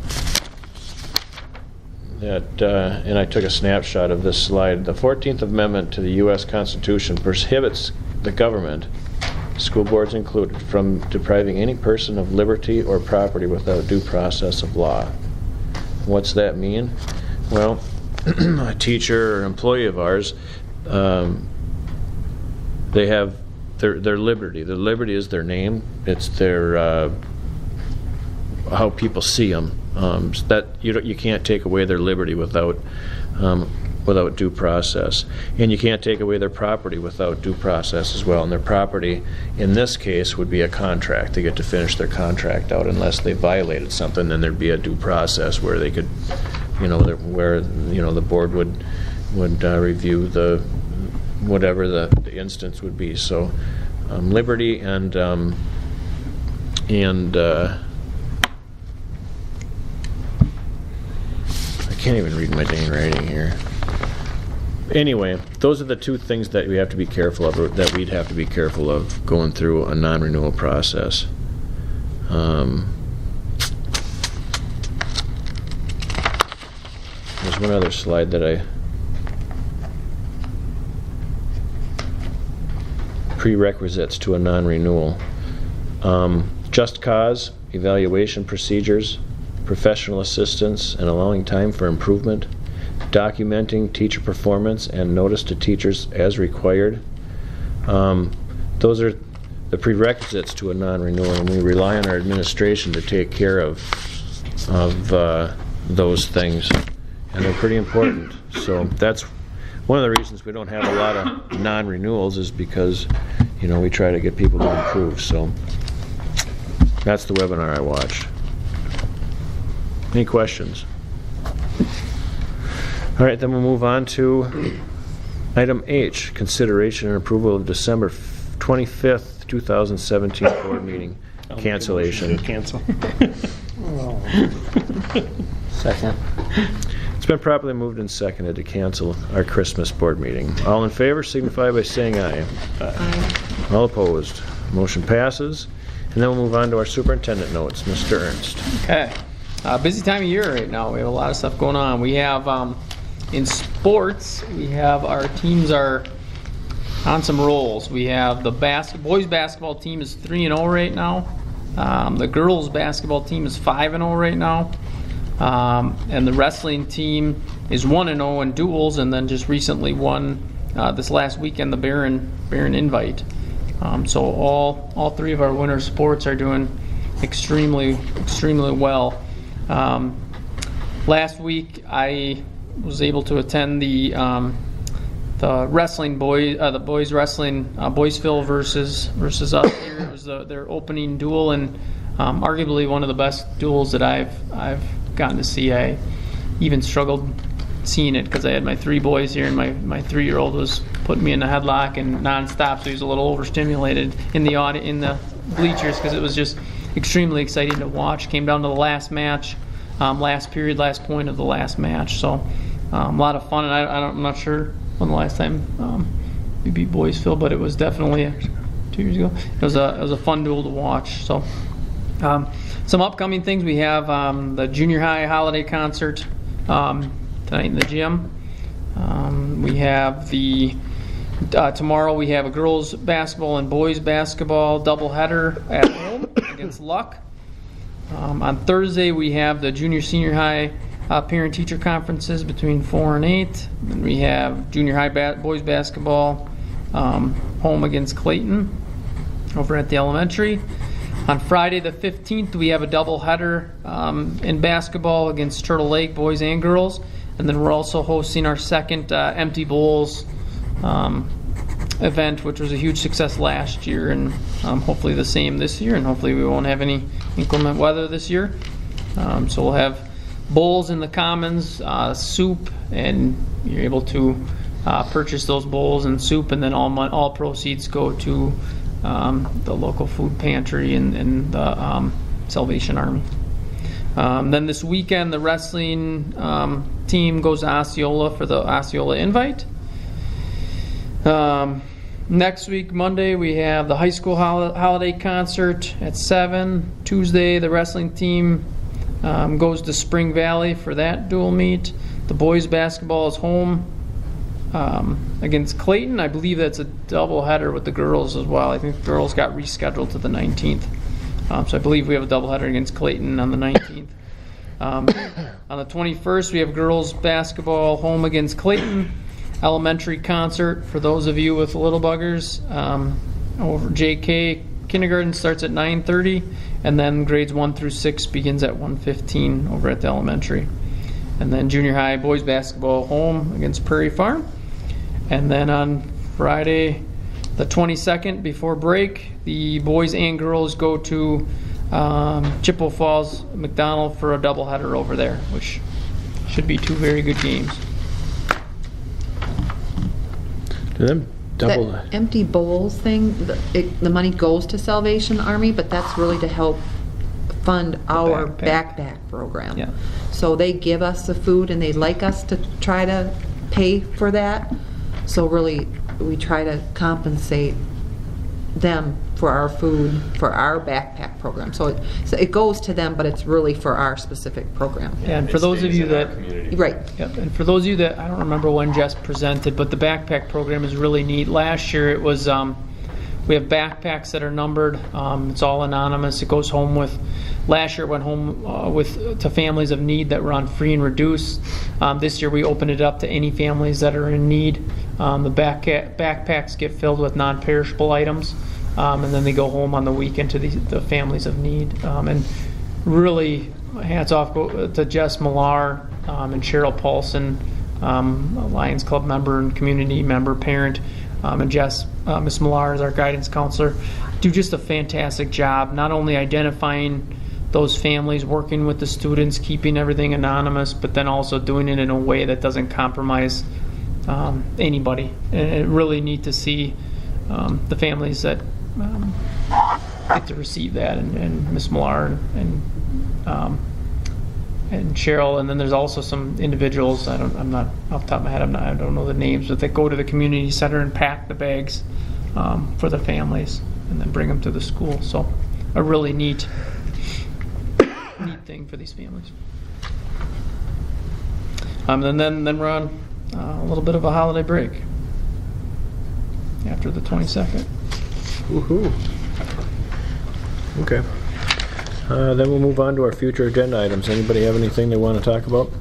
and I took a snapshot of this slide. The 14th Amendment to the U.S. Constitution prohibits the government, school boards included, from depriving any person of liberty or property without due process of law. What's that mean? Well, a teacher or employee of ours, they have their liberty. Their liberty is their name. It's their how people see them. So that you can't take away their liberty without due process, and you can't take away their property without due process as well. And their property, in this case, would be a contract. They get to finish their contract out unless they violated something. Then there'd be a due process where they could, the board would review whatever the instance would be. So liberty and I can't even read my dang writing here. Anyway, those are the two things that we have to be careful of, or that we'd have to be careful of going through a non-renewal process. There's one other slide that prerequisites to a non-renewal. just cause, evaluation procedures, professional assistance, and allowing time for improvement, documenting teacher performance, and notice to teachers as required. Those are the prerequisites to a non-renewal, and we rely on our administration to take care of those things, and they're pretty important. So that's one of the reasons we don't have a lot of non-renewals, is because, you know, we try to get people to improve. So that's the webinar I watched. Any questions? All right, then we'll move on to item H, consideration and approval of December 25th, 2017 board meeting cancellation. Cancel. Second. It's been properly moved and seconded to cancel our Christmas board meeting. All in favor signify by saying aye. Aye. All opposed. Motion passes. And then we'll move on to our superintendent notes. Mr. Ernst. Okay. Busy time of year right now. We have a lot of stuff going on. We have, in sports, we have our teams are on some rolls. We have the boys basketball team is 3-0 right now. The girls basketball team is 5-0 right now. And the wrestling team is 1-0 in duels, and then just recently won this last weekend the Barron Invite. So all three of our winter sports are doing extremely well. Last week I was able to attend the wrestling the boys wrestling Boysville versus us here. It was their opening duel, and arguably one of the best duels that I've gotten to see. I even struggled seeing it because I had my 3 boys here, and my 3-year-old was putting me in the headlock and nonstop, so he was a little overstimulated in the bleachers because it was just extremely exciting to watch. Came down to the last match, last period, last point of the last match. So a lot of fun, and I'm not sure when the last time we beat Boysville, but it was definitely 2 years ago. It was a fun duel to watch. So some upcoming things, we have the junior high holiday concert tonight in the gym. We have tomorrow we have a girls basketball and boys basketball doubleheader at home against Luck. On Thursday we have the junior senior high parent teacher conferences between 4 and 8. Then we have junior high boys basketball home against Clayton over at the elementary. On Friday the 15th we have a doubleheader in basketball against Turtle Lake, boys and girls. And then we're also hosting our second Empty Bowls event, which was a huge success last year, and hopefully the same this year, and hopefully we won't have any inclement weather this year. So we'll have bowls in the commons, soup, and you're able to purchase those bowls and soup, and then all proceeds go to the local food pantry and the Salvation Army. Then this weekend, the wrestling team goes to Osceola for the Osceola Invite. Next week, Monday, we have the high school holiday concert at 7. Tuesday, the wrestling team goes to Spring Valley for that dual meet. The boys basketball is home against Clayton. I believe that's a doubleheader with the girls as well. I think the girls got rescheduled to the 19th. So I believe we have a doubleheader against Clayton on the 19th. On the 21st, we have girls basketball home against Clayton. Elementary concert for those of you with little buggers. Over JK kindergarten starts at 9:30, and then grades 1 through 6 begins at 1:15 over at the elementary. And then junior high boys basketball home against Prairie Farm. And then on Friday, the 22nd, before break, the boys and girls go to Chippewa Falls McDonald for a doubleheader over there, which should be 2 very good games. That Empty Bowls thing, the money goes to Salvation Army, but that's really to help fund our backpack program. Yeah. So they give us the food, and they'd like us to try to pay for that. So really, we try to compensate them for our food, for our backpack program. So it goes to them, but it's really for our specific program. Yeah, and for those of you that, right. Yep, and for those of you that, I don't remember when Jess presented, but the backpack program is really neat. Last year it was We have backpacks that are numbered. It's all anonymous. It goes home with. Last year it went home to families of need that were on free and reduced. This year we opened it up to any families that are in need. The backpacks get filled with non-perishable items, and then they go home on the weekend to the families of need. And really, hats off to Jess Millar and Cheryl Paulson, a Lions Club member and community member, parent, and Jess, Miss Millar is our guidance counselor, do just a fantastic job, not only identifying those families, working with the students, keeping everything anonymous, but then also doing it in a way that doesn't compromise anybody. And it's really neat to see the families that get to receive that, and Miss Millar and Cheryl, and then there's also some individuals. I'm not off the top of my head. I don't know the names, but they go to the community center and pack the bags for the families, and then bring them to the school. So, a really neat thing for these families. And then we're on a little bit of a holiday break after the 22nd. Woohoo! Okay. Then we'll move on to our future agenda items. Anybody have anything they want to talk about?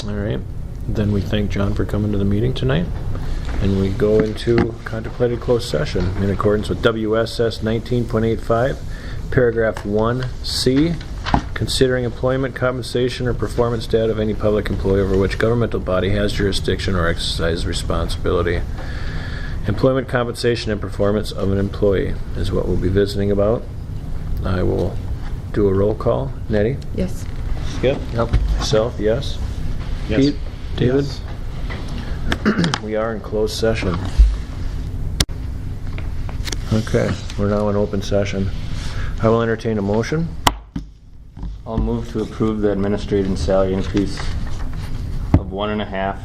All right. Then we thank John for coming to the meeting tonight. And we go into contemplated closed session in accordance with WSS 19.85, paragraph 1C, considering employment, compensation, or performance data of any public employee over which governmental body has jurisdiction or exercises responsibility. Employment, compensation, and performance of an employee is what we'll be visiting about. I will do a roll call. Nettie? Yes. Skip? Yep. Myself, yes. Yes. Pete? David? Yes. We are in closed session. Okay, we're now in open session. I will entertain a motion. I'll move to approve the administrative salary increase of 1.5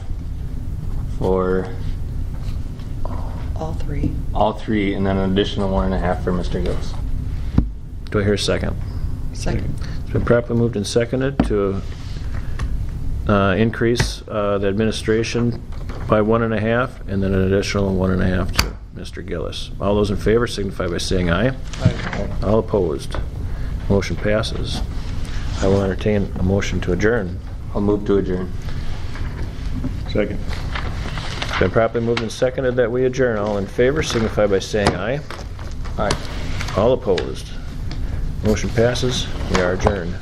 for All three. and then an additional 1.5 for Mr. Gillis. Do I hear a second? Second. It's been properly moved and seconded to increase the administration by 1.5 and then an additional 1.5 to Mr. Gillis. All those in favor signify by saying aye. Aye. All opposed. Motion passes. I will entertain a motion to adjourn. I'll move to adjourn. Second. It's been properly moved and seconded that we adjourn. All in favor signify by saying aye. Aye. All opposed. Motion passes. We are adjourned.